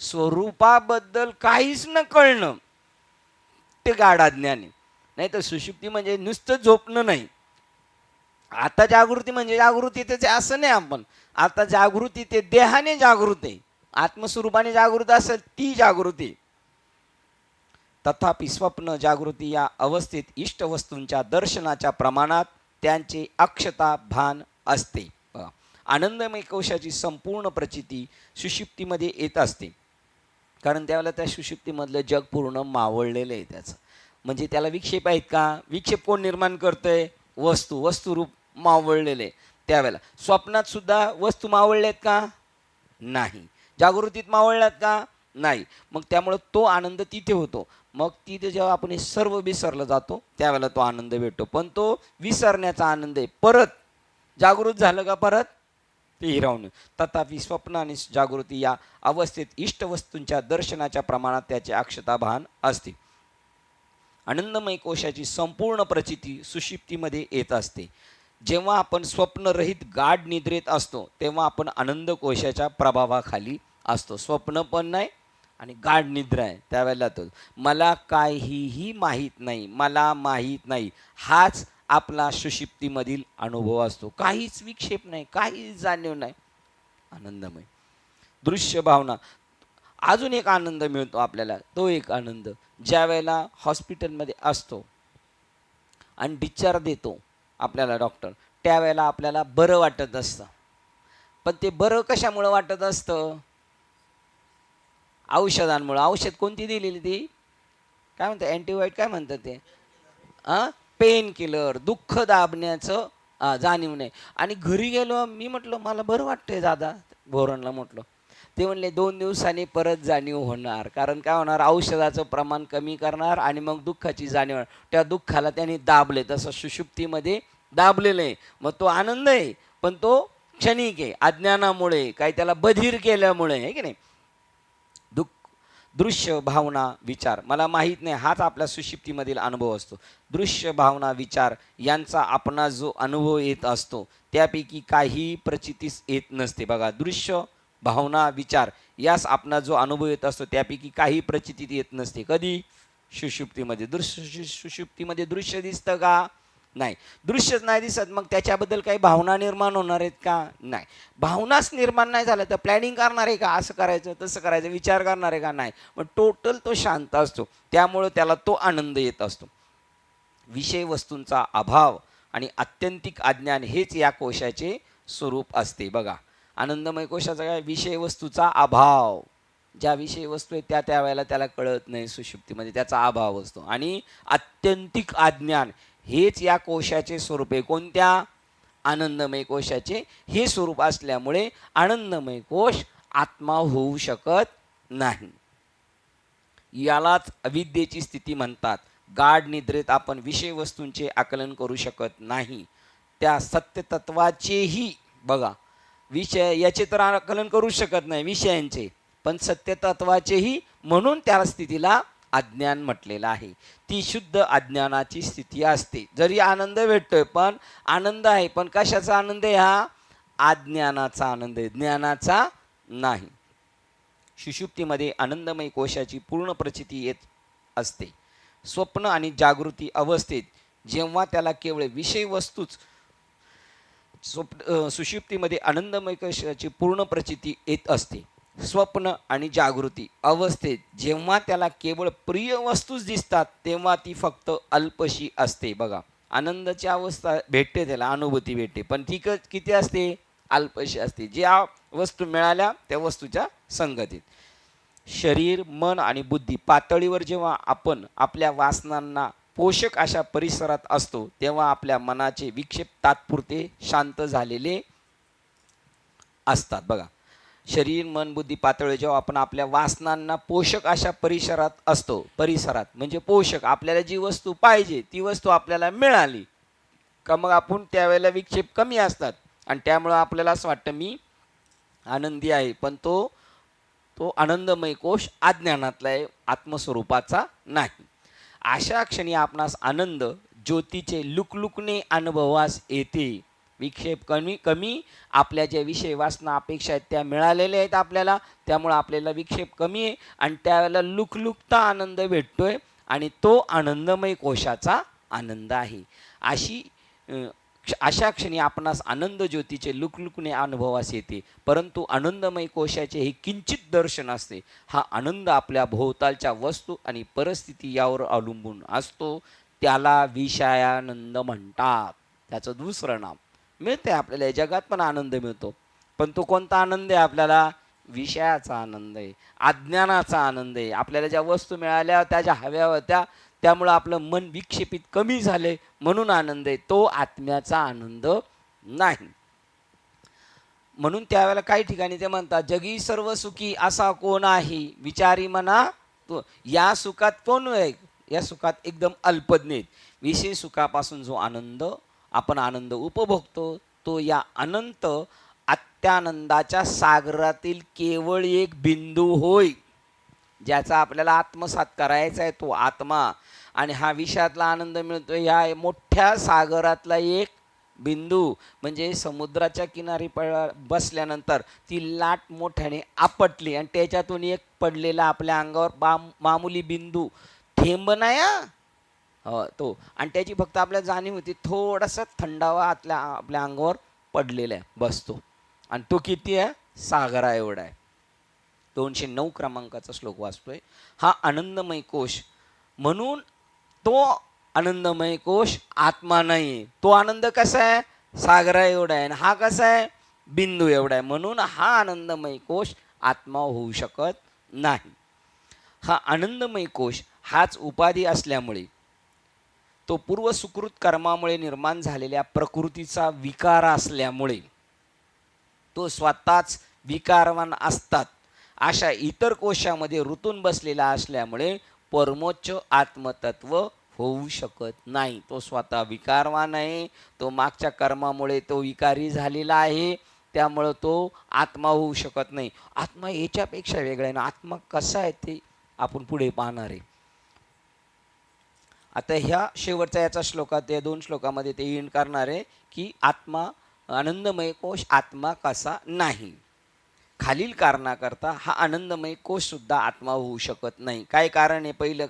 स्वरूपाबद्दल काहीच न कळणं, ते गाढ अज्ञान आहे. नाही तर सुषुप्ती म्हणजे नुसतं झोपणं नाही. आता जागृती म्हणजे जागृती त्याचे असं नाही. आपण आता जागृती ते देहाने जागृत आहे, आत्मस्वरूपाने जागृत असेल ती जागृती. तथापि स्वप्न जागृती या अवस्थेत इष्ट वस्तूंच्या दर्शनाच्या प्रमाणात त्यांचे अक्षता भान असते. आनंदमय कोशाची संपूर्ण प्रचिती सुषुप्तीमध्ये येत असते, कारण त्यावेळेला त्या सुषुप्तीमधलं जग पूर्ण मावळलेलं आहे. त्याचं म्हणजे त्याला विक्षेप आहेत का? विक्षेप कोण निर्माण करतंय? वस्तुरूप मावळलेले. त्यावेळेला स्वप्नात सुद्धा वस्तू मावळल्यात का? नाही. जागृतीत मावळल्यात का? नाही. मग त्यामुळं तो आनंद तिथे होतो. मग तिथे जेव्हा आपण हे सर्व विसरलं जातो त्यावेळेला तो आनंद भेटतो. पण तो विसरण्याचा आनंद आहे. परत जागृत झालं का परत ते हिरावणं. तथापि स्वप्न आणि जागृती या अवस्थेत इष्ट वस्तूंच्या दर्शनाच्या प्रमाणात त्याचे अक्षता भान असते. आनंदमय कोशाची संपूर्ण प्रचिती सुषुप्तीमध्ये येत असते. जेव्हा आपण स्वप्नरहित गाढ निद्रेत असतो तेव्हा आपण आनंद कोशाच्या प्रभावाखाली असतो. स्वप्न पण नाही आणि गाढ निद्रा आहे त्यावेळेला तो मला काहीही माहीत नाही, मला माहीत नाही, हाच आपला सुषुप्तीमधील अनुभव असतो. काहीच विक्षेप नाही, काहीच जाणीव नाही, आनंदमय दृश्य भावना. अजून एक आनंद मिळतो आपल्याला, तो एक आनंद ज्या वेळेला हॉस्पिटलमध्ये असतो आणि डिस्चार्ज देतो आपल्याला डॉक्टर, त्यावेळेला आपल्याला बरं वाटत असतं. पण ते बरं कशामुळं वाटत असतं? औषधांमुळं. औषध कोणती दिलेली ती? काय म्हणतात, अँटीबायोटिक काय म्हणतात ते? पेन किलर, दुःख दाबण्याचं जाणीव नाही. आणि घरी गेलो, मी म्हटलं मला बरं वाटतंय दादा, भोरणला म्हटलं. ते म्हणले 2 दिवसांनी परत जाणीव होणार. कारण काय होणार, औषधाचं प्रमाण कमी करणार आणि मग दुःखाची जाणीव होणार. त्या दुःखाला त्यांनी दाबले, तसं सुषुप्तीमध्ये दाबलेलं आहे. मग तो आनंद आहे पण तो क्षणिक आहे, अज्ञानामुळे, काही त्याला बधीर केल्यामुळे, आहे की नाही. दृश्य भावना विचार मला माहीत नाही, हाच आपल्या सुषुप्तीमधील अनुभव असतो. दृश्य भावना विचार यांचा आपणा जो अनुभव येत असतो त्यापैकी काही प्रचितीस येत नसते. बघा, दृश्य भावना विचार यास आपणा जो अनुभव येत असतो त्यापैकी काही प्रचितीत येत नसते. कधी? सुषुप्तीमध्ये. सुषुप्तीमध्ये दृश्य दिसतं का? नाही. दृश्यच नाही दिसत, मग त्याच्याबद्दल काही भावना निर्माण होणार आहेत का? नाही. भावनाच निर्माण नाही झालं तर प्लॅनिंग करणार आहे का, असं करायचं तसं करायचं, विचार करणार आहे का? नाही. मग टोटल तो शांत असतो, त्यामुळं त्याला तो आनंद येत असतो. विषय वस्तूंचा अभाव आणि आत्यंतिक अज्ञान हेच या कोशाचे स्वरूप असते. बघा, आनंदमय कोशाचा काय? विषय वस्तूचा अभाव. ज्या विषय वस्तू आहेत त्या त्यावेळेला त्याला कळत नाही, सुषुप्तीमध्ये त्याचा अभाव असतो. आणि आत्यंतिक अज्ञान हेच या कोशाचे स्वरूप आहे. कोणत्या? आनंदमय कोशाचे हे स्वरूप असल्यामुळे आनंदमय कोश आत्मा होऊ शकत नाही. यालाच अविद्येची स्थिती म्हणतात. गाढ निद्रेत आपण विषय वस्तूंचे आकलन करू शकत नाही. त्या सत्यतत्वाचेही, बघा, विषय याचे तर आकलन करू शकत नाही विषयांचे, पण सत्यतत्वाचेही, म्हणून त्या स्थितीला अज्ञान म्हटलेलं आहे. ती शुद्ध अज्ञानाची स्थिती असते. जरी आनंद भेटतोय पण आनंद आहे, पण कशाचा आनंद आहे? हा अज्ञानाचा आनंद आहे, ज्ञानाचा नाही. सुषुप्तीमध्ये आनंदमय कोशाची पूर्ण प्रचिती येत असते. स्वप्न आणि जागृती अवस्थेत जेव्हा त्याला केवळ विषय वस्तूच सुषुप्तीमध्ये आनंदमय कोशाची पूर्ण प्रचिती येत असते. स्वप्न आणि जागृती अवस्थेत जेव्हा त्याला केवळ प्रिय वस्तूच दिसतात तेव्हा ती फक्त अल्पशी असते. बघा, आनंदाची अवस्था भेटते, त्याला अनुभूती भेटते, पण ती किती असते? अल्पशी असते. ज्या वस्तू मिळाल्या त्या वस्तूच्या संगतीत. शरीर, मन आणि बुद्धी पातळीवर जेव्हा आपण आपल्या वासनांना पोषक अशा परिसरात असतो तेव्हा आपल्या मनाचे विक्षेप तात्पुरते शांत झालेले असतात. बघा, शरीर, मन, बुद्धी पातळी जेव्हा आपण आपल्या वासनांना पोषक अशा परिसरात असतो, परिसरात म्हणजे पोषक, आपल्याला जी वस्तू पाहिजे ती वस्तू आपल्याला मिळाली का मग आपण त्यावेळेला विक्षेप कमी असतात आणि त्यामुळं आपल्याला असं वाटतं मी आनंदी आहे, पण तो आनंदमय कोश अज्ञानातला आहे, आत्मस्वरूपाचा नाही. अशा क्षणी आपणास आनंद ज्योतीचे लुकलुकणे अनुभवास येते. विक्षेप कमी कमी, आपल्या ज्या विषय वासना अपेक्षा आहेत त्या मिळालेल्या आहेत आपल्याला, त्यामुळं आपल्याला विक्षेप कमी आहे आणि त्यावेळेला लुकलुकता आनंद भेटतोय आणि तो आनंदमय कोशाचा आनंद आहे. अशा क्षणी आपणास आनंद ज्योतीचे लुकलुकणे अनुभवास येते. परंतु आनंदमय कोशाचे हे किंचित दर्शन असते. हा आनंद आपल्या भोवतालच्या वस्तू आणि परिस्थिती यावर अवलंबून असतो, त्याला विषयानंद म्हणतात. त्याचं दुसरं नाव मिळते आपल्याला, या जगात पण आनंद मिळतो, पण तो कोणता आनंद आहे? आपल्याला विषयाचा आनंद आहे, अज्ञानाचा आनंद आहे. आपल्याला ज्या वस्तू मिळाल्या त्या ज्या हव्या होत्या त्यामुळं आपलं मन विक्षेपित कमी झाले म्हणून आनंद आहे, तो आत्म्याचा आनंद नाही. म्हणून त्यावेळेला काही ठिकाणी ते म्हणतात, जगी सर्व सुखी असा कोण आहे, विचारी म्हणा तो. या सुखात कोण आहे? या सुखात एकदम अल्पज्ञ. विषय सुखापासून जो आनंद आपण आनंद उपभोगतो तो या अनंत अत्यानंदाच्या सागरातील केवळ एक बिंदू होय. ज्याचा आपल्याला आत्मसात करायचा आहे तो आत्मा, आणि हा विषयातला आनंद मिळतो ह्या मोठ्या सागरातला एक बिंदू म्हणजे समुद्राच्या किनारी बसल्यानंतर ती लाट मोठ्याने आपटली आणि त्याच्यातून एक पडलेला आपल्या अंगावर मामूली बिंदू, थेंब नाही तो, आणि त्याची फक्त आपल्या जाणीव होती, थोडासा थंडावा आपल्या अंगावर पडलेला आहे बसतो, आणि तो किती आहे, सागरा एवढा आहे. 209 क्रमांकाचा श्लोक वाचतोय. हा आनंदमय कोश, म्हणून तो आनंदमय कोश आत्मा नाही. तो आनंद कसा आहे, सागरा एवढा आहे, आणि हा कसा आहे, बिंदू एवढा आहे. म्हणून हा आनंदमय कोश आत्मा होऊ शकत नाही. हा आनंदमय कोश हाच उपाधी असल्यामुळे, तो पूर्व सुकृत कर्मामुळे निर्माण झालेल्या प्रकृतीचा विकार असल्यामुळे, तो स्वतःच विकारवान असतात अशा इतर कोशामध्ये ऋतून बसलेला असल्यामुळे परमोच्च आत्मतत्व होऊ शकत नाही. तो स्वतः विकारवान आहे, तो मागच्या कर्मामुळे तो विकारी झालेला आहे, त्यामुळं तो आत्मा होऊ शकत नाही. आत्मा याच्यापेक्षा वेगळा आहे ना. आत्मा कसा आहे ते आपण पुढे पाहणार आहे. आता ह्या शेवटचा याचा श्लोकात, या 2 श्लोकामध्ये ते एंड करणार आहे की आत्मा, आनंदमय कोश आत्मा कसा नाही. खालील कारणाकरता हा आनंदमय कोश सुद्धा आत्मा होऊ शकत नाही. काय कारण आहे? पहिलं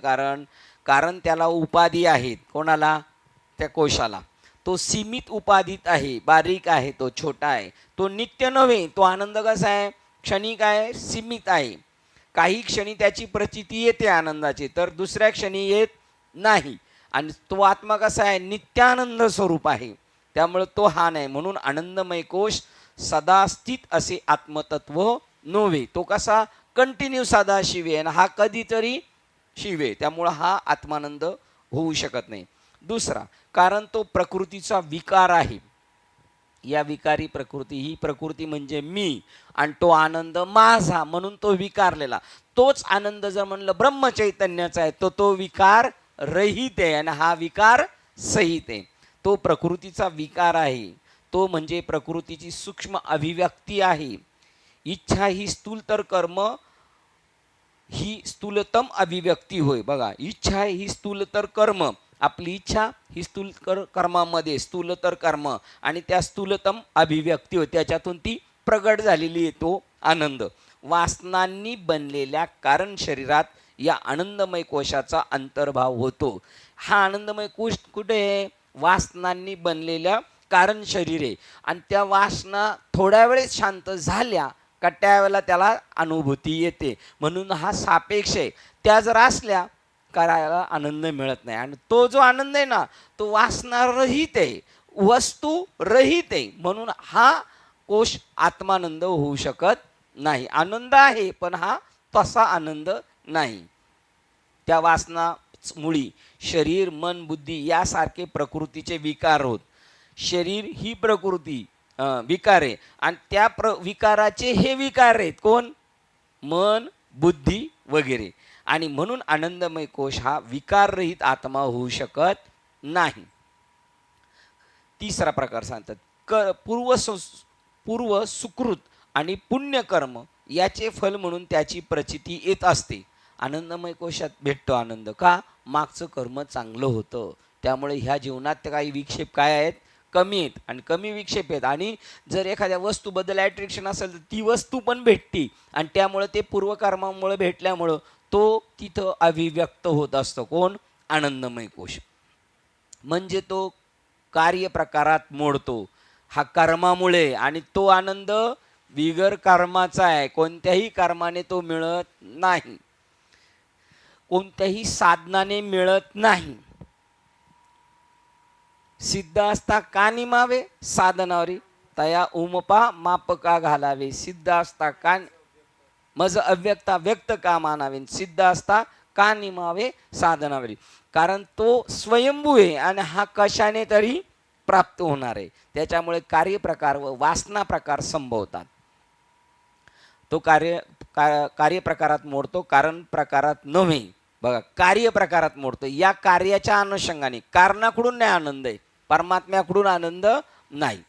कारण त्याला उपाधी आहेत. कोणाला? त्या कोशाला. तो सीमित उपाधीत आहे, बारीक आहे, तो छोटा आहे, तो नित्य नव्हे. तो आनंद कसा आहे? क्षणिक आहे, सीमित आहे. काही क्षणी त्याची प्रचिती येते आनंदाची, तर दुसऱ्या क्षणी येत नाही. आणि तो आत्मा कसा आहे? नित्यानंद स्वरूप आहे, त्यामुळे तो हा नाही. म्हणून आनंदमय कोश सदा स्थित असे आत्मतत्व नव्हे. तो कसा? कंटिन्यू सदा शिवे, आणि हा कधीतरी शिवे, त्यामुळं हा आत्मानंद होऊ शकत नाही. दुसरा कारण तो प्रकृतीचा विकार आहे. या विकारी प्रकृती, ही प्रकृती म्हणजे मी, आणि तो आनंद माझा, म्हणून तो विकारलेला. तोच आनंद जर म्हणलं ब्रह्मचैतन्याचा आहे, तो विकार रहित आहे, आणि हा विकार सहित आहे. तो प्रकृतीचा विकार आहे, तो म्हणजे प्रकृतीची सूक्ष्म अभिव्यक्ती आहे. इच्छा ही स्थूलतर कर्म ही स्थूलतम अभिव्यक्ती होय. बघा, इच्छा ही स्थूलतर कर्म, आपली इच्छा ही कर्मामध्ये स्थूलतर कर्म, आणि त्या स्थूलतम अभिव्यक्ती होय, त्याच्यातून ती प्रगट झालेली आहे तो आनंद. वासनांनी बनलेल्या कारण शरीरात या आनंदमय कोशाचा अंतर्भाव होतो. हा आनंदमय कोश कुठे आहे? वासनांनी बनलेल्या कारण शरीर आहे, आणि त्या वासना थोड्या वेळेस शांत झाल्या का त्यावेळेला त्याला अनुभूती येते. म्हणून हा सापेक्ष आहे. त्या जर असल्या करायला आनंद मिळत नाही. आणि तो जो आनंद आहे ना, तो वासना रहित आहे, वस्तू रहित आहे. म्हणून हा कोश आत्मानंद होऊ शकत नाही. आनंद आहे, पण हा तसा आनंद नाही. त्या वासना मुळी शरीर, मन, बुद्धी यासारखे प्रकृतीचे विकार होत. शरीर ही प्रकृती विकार आहे, आणि त्या विकाराचे हे विकार आहेत. कोण? मन, बुद्धी वगैरे. आणि म्हणून आनंदमय कोश हा विकाररहित आत्मा होऊ शकत नाही. तिसरा प्रकार सांगतात, पूर्व सुकृत आणि पुण्यकर्म याचे फल म्हणून त्याची प्रचिती येत असते. आनंदमय कोशात भेटतो आनंद का? मागचं कर्म चांगलं होतं, त्यामुळे ह्या जीवनात काही विक्षेप काय आहेत? कमी आहेत, आणि कमी विक्षेप आहेत. आणि जर एखाद्या वस्तूबद्दल ॲट्रॅक्शन असेल तर ती वस्तू पण भेटती, आणि त्यामुळे ते पूर्वकर्मामुळे भेटल्यामुळं तो तिथं अभिव्यक्त होत असतो. कोण? आनंदमय कोश. म्हणजे तो कार्यप्रकारात मोडतो हा कर्मामुळे, आणि तो आनंद बिगर कर्माचा आहे. कोणत्याही कर्माने तो मिळत नाही, कोणत्याही साधनाने मिळत नाही. सिद्ध असता का निमावे साधनावरी, तया उमपा मापका घालावे. सिद्ध असता का मज अव्यक्ता व्यक्त का मानावे, सिद्ध असता का निमावे साधनावरी. कारण तो स्वयंभू आहे, आणि हा कशाने तरी प्राप्त होणार आहे. त्याच्यामुळे कार्यप्रकार व वासना प्रकार संभवतात. तो कार्यप्रकारात मोडतो, कारण प्रकारात नव्हे. बघा, कार्यप्रकारात मोडतो. या कार्याच्या अनुषंगाने, कारणाकडून नाही आनंद आहे, परमात्म्याकडून आनंद नाही.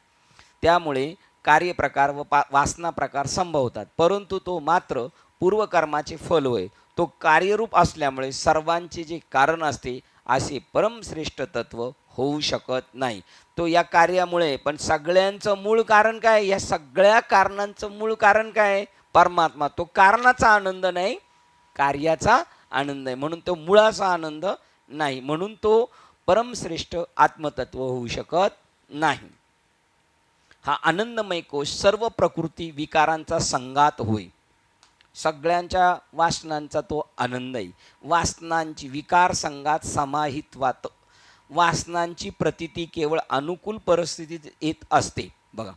त्यामुळे कार्यप्रकार व वासना प्रकार संभवतात, परंतु तो मात्र पूर्वकर्माचे फल होय. तो कार्यरूप असल्यामुळे सर्वांचे जे कारण असते असे परमश्रेष्ठ तत्व होऊ शकत नाही. तो या कार्यामुळे, पण सगळ्यांचं मूळ कारण काय? या सगळ्या कारणांचं मूळ कारण काय? परमात्मा. तो कारणाचा आनंद नाही, कार्याचा आनंद आहे. म्हणून तो मुळाचा आनंद नाही. म्हणून तो परमश्रेष्ठ आत्मतत्व होऊ शकत नाही. हा आनंदमय कोश सर्व प्रकृती विकारांचा संघात होय. सगळ्यांच्या वासनांचा तो आनंद आहे. वासनांची विकार संघात समाहित्वात वासनांची प्रतीती केवळ अनुकूल परिस्थितीत येत असते. बघा,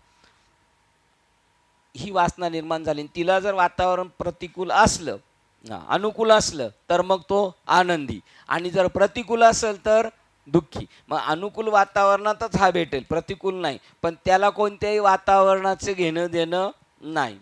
ही वासना निर्माण झाली, तिला जर वातावरण प्रतिकूल असलं, अनुकूल असलं तर मग तो आनंदी, आणि जर प्रतिकूल असेल तर दुःखी. मग अनुकूल वातावरणातच हा भेटेल, प्रतिकूल नाही. पण त्याला कोणत्याही वातावरणाचे घेणं देणं नाही.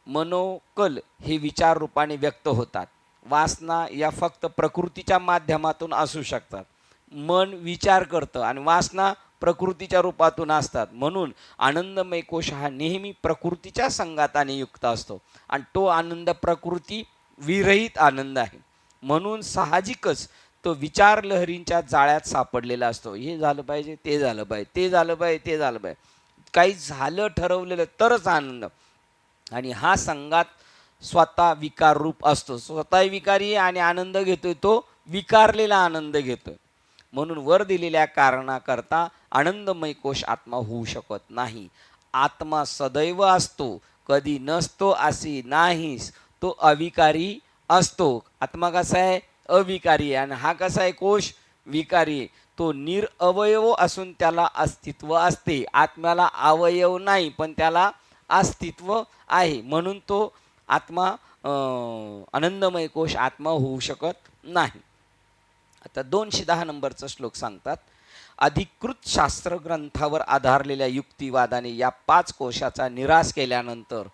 मनोकल हे विचार रूपाने व्यक्त होतात. वासना या फक्त प्रकृतीच्या माध्यमातून असू शकतात. मन विचार करतं आणि वासना प्रकृतीच्या रूपातून असतात. म्हणून आनंदमय कोश हा नेहमी प्रकृतीच्या संघाताने युक्त असतो आणि तो आनंद प्रकृती विरहित आनंद आहे. म्हणून साहजिकच तो विचार लहरींच्या जाळ्यात सापडलेला असतो. हे झालं पाहिजे, ते झालं पाहिजे, ते झालं पाहिजे, ते झालं पाहिजे, काही झालं ठरवलेलं तरच आनंद. आणि हा संघात स्वतः विकार रूप असतो. स्वतः विकारी आणि आनंद घेतोय तो विकारलेला आनंद घेतोय. म्हणून वर दिलेल्या कारणाकरता आनंदमय कोश आत्मा होऊ शकत नाही. आत्मा सदैव असतो, कधी नसतो असे नाहीस. तो अविकारी असतो. आत्मा कसा आहे? अविकारी आहे. आणि हा कसा आहे? कोश विकारी आहे. तो निरअवयव असून त्याला अस्तित्व असते. आत्म्याला अवयव नाही, पण त्याला अस्तित्व आहे. म्हणून तो आत्मा आनंदमय कोश आत्मा होऊ शकत नाही. आता 210 नंबरचा श्लोक सांगतात, अधिकृत शास्त्रग्रंथावर आधारलेल्या युक्तिवादाने या 5 कोशाचा निराश केल्यानंतर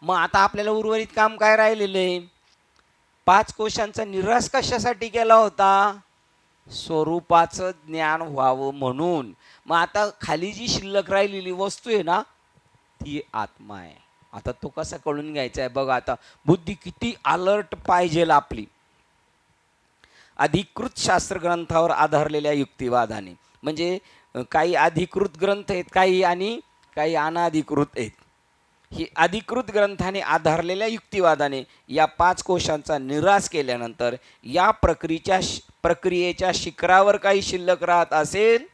मग आता आपल्याला उर्वरित काम काय राहिलेलं आहे? 5 कोशांचा निराश कशासाठी केला होता? स्वरूपाचं ज्ञान व्हावं म्हणून. मग आता खाली जी शिल्लक राहिलेली वस्तू आहे ना, ती आत्मा आहे. आता तो कसा कळून घ्यायचा आहे बघा. आता बुद्धी किती अलर्ट पाहिजे आपली. अधिकृत शास्त्रग्रंथावर आधारलेल्या युक्तिवादाने, म्हणजे काही अधिकृत ग्रंथ आहेत काही, आणि काही अनाधिकृत आहेत. ही अधिकृत ग्रंथाने आधारलेल्या युक्तिवादाने या 5 कोशांचा निराश केल्यानंतर या प्रक्रियेच्या शिखरावर काही शिल्लक राहत असेल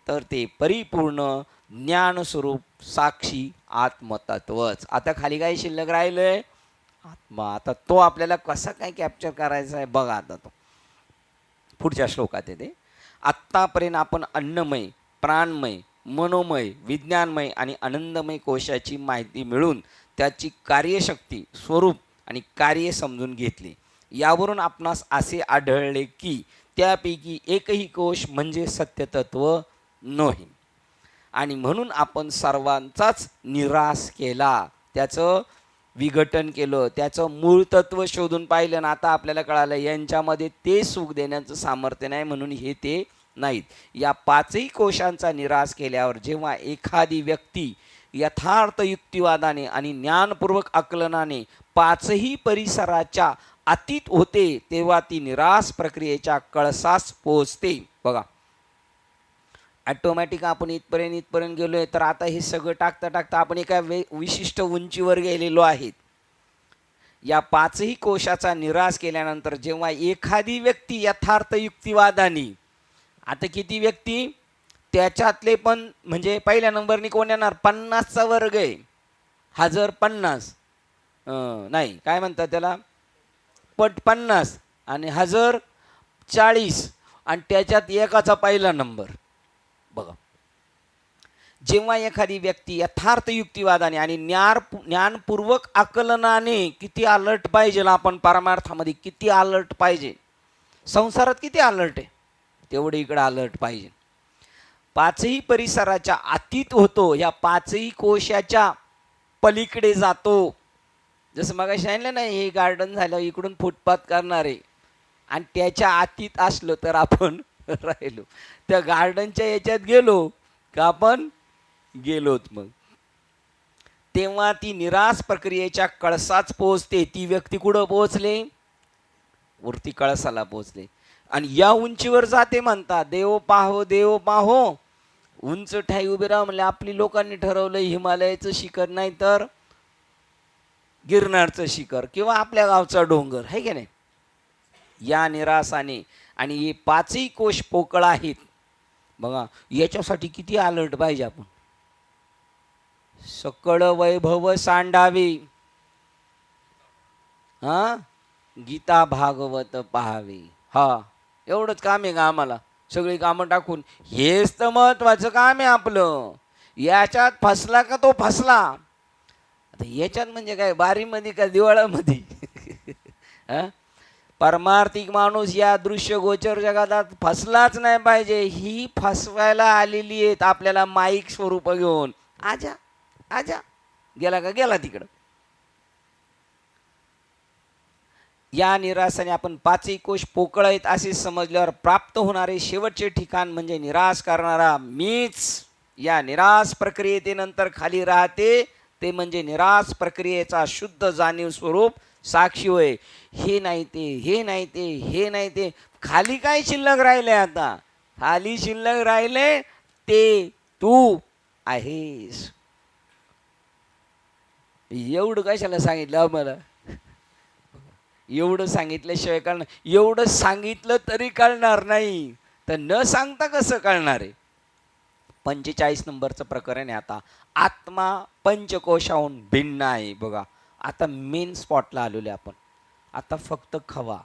तर ते परिपूर्ण ज्ञानस्वरूप साक्षी आत्मतत्वच. आता खाली काही शिल्लक राहिलंय? आत्मा. आता तो आपल्याला कसा काय कॅप्चर करायचा आहे बघा. आता तो पुढच्या श्लोकात येते, आत्तापर्यंत आपण अन्नमय, प्राणमय, मनोमय, विज्ञानमय आणि आनंदमय कोशाची माहिती मिळून त्याची कार्यशक्ती, स्वरूप आणि कार्य समजून घेतली. यावरून आपणास असे आढळले की त्यापैकी एकही कोश म्हणजे सत्यतत्व नाही. आणि म्हणून आपण सर्वांचाच निराश केला, त्याचं विघटन केलं, त्याचं मूळ तत्व शोधून पाहिलं. ना आता आपल्याला कळालं यांच्यामध्ये ते सुख देण्याचं सामर्थ्य नाही, म्हणून हे ते नाहीत. या 5ही कोशांचा निराश केल्यावर जेव्हा एखादी व्यक्ती यथार्थ युक्तिवादाने आणि ज्ञानपूर्वक आकलनाने 5ही परिसराच्या अतीत होते, तेव्हा ती निराश प्रक्रियेच्या कळसास पोहोचते. बघा, ॲटोमॅटिक आपण इथपर्यंत गेलोय, तर आता हे सगळं टाकता टाकता आपण एका विशिष्ट उंचीवर गेलेलो आहेत. या 5ही कोशाचा निराश केल्यानंतर जेव्हा एखादी व्यक्ती यथार्थ युक्तिवादाने, आता किती व्यक्ती? त्याच्यातले पण म्हणजे पहिल्या नंबरनी कोण येणार? 50चा वर्ग आहे. 1050 नाही, काय म्हणतात त्याला, पट 50 आणि 1040, आणि त्याच्यात एकाचा पहिला नंबर. बघा, जेव्हा एखादी व्यक्ती यथार्थ युक्तिवादाने आणि ज्ञानपूर्वक आकलनाने, किती अलर्ट पाहिजे आपण परमार्थामध्ये, किती अलर्ट पाहिजे, संसारात किती अलर्ट आहे तेवढे इकडे अलर्ट पाहिजे. 5ही परिसराच्या अतीत होतो, या 5ही कोशाच्या पलीकडे जातो. जसं मगाशी सांगितलं ना, हे गार्डन झालं, इकडून फुटपाथ करणार आहे, आणि त्याच्या अतीत असलो तर आपण राहिलो, त्या गार्डनच्या याच्यात गेलो का आपण गेलोत. मग तेव्हा ती निराश प्रक्रियेच्या कळसाच पोहोचते. ती व्यक्ती कुठं पोहोचले? वरती कळसाला पोहोचले. आणि या उंचीवर जाते म्हणतात, देव पाहो देव पाहो, उंच ठाई उभे राहा म्हणले. आपली लोकांनी ठरवलं हिमालयाचं शिखर नाही तर गिरनारचं शिखर किंवा आपल्या गावचा डोंगर, आहे की नाही. या निरासाने आणि हे पाचही कोश पोकळ आहेत. बघा याच्यासाठी किती अलर्ट पाहिजे आपण. सकळ वैभव सांडावे, हा गीता भागवत पाहावे. हा एवढंच काम आहे का आम्हाला. सगळी कामं टाकून हेच तर महत्वाचं काम आहे आपलं. याच्यात फसला का तो फसला. आता याच्यात म्हणजे काय, बारीमध्ये का दिवाळामध्ये परमार्थिक माणूस या दृश्य गोचर जगात फसलाच नाही पाहिजे. ही फसवायला आलेली आहेत आपल्याला माईक स्वरूप घेऊन. आजा आजा, गेला का गेला तिकडं. या निराशाने आपण पाचही कोश पोकळ आहेत असे समजल्यावर प्राप्त होणारे शेवटचे ठिकाण म्हणजे निराश करणारा मीच. या निराश प्रक्रियेनंतर खाली राहते ते म्हणजे निराश प्रक्रियेचा शुद्ध जाणीव स्वरूप साक्षी होय. हे नाही ते, हे नाही ते, हे नाही ते. खाली काय शिल्लक राहिले आता. खाली शिल्लक राहिले ते तू आहेस. एवढं कशाला सांगितलं आम्हाला. एवढं सांगितल्याशिवाय कळणार. एवढं सांगितलं तरी कळणार नाही तर न सांगता कसं कळणार आहे. 45 नंबरचं प्रकरण आहे. आता आत्मा पंचकोशाहून भिन्न आहे. बघा आता मेन स्पॉटला आलेले आपण. आता फक्त खवा,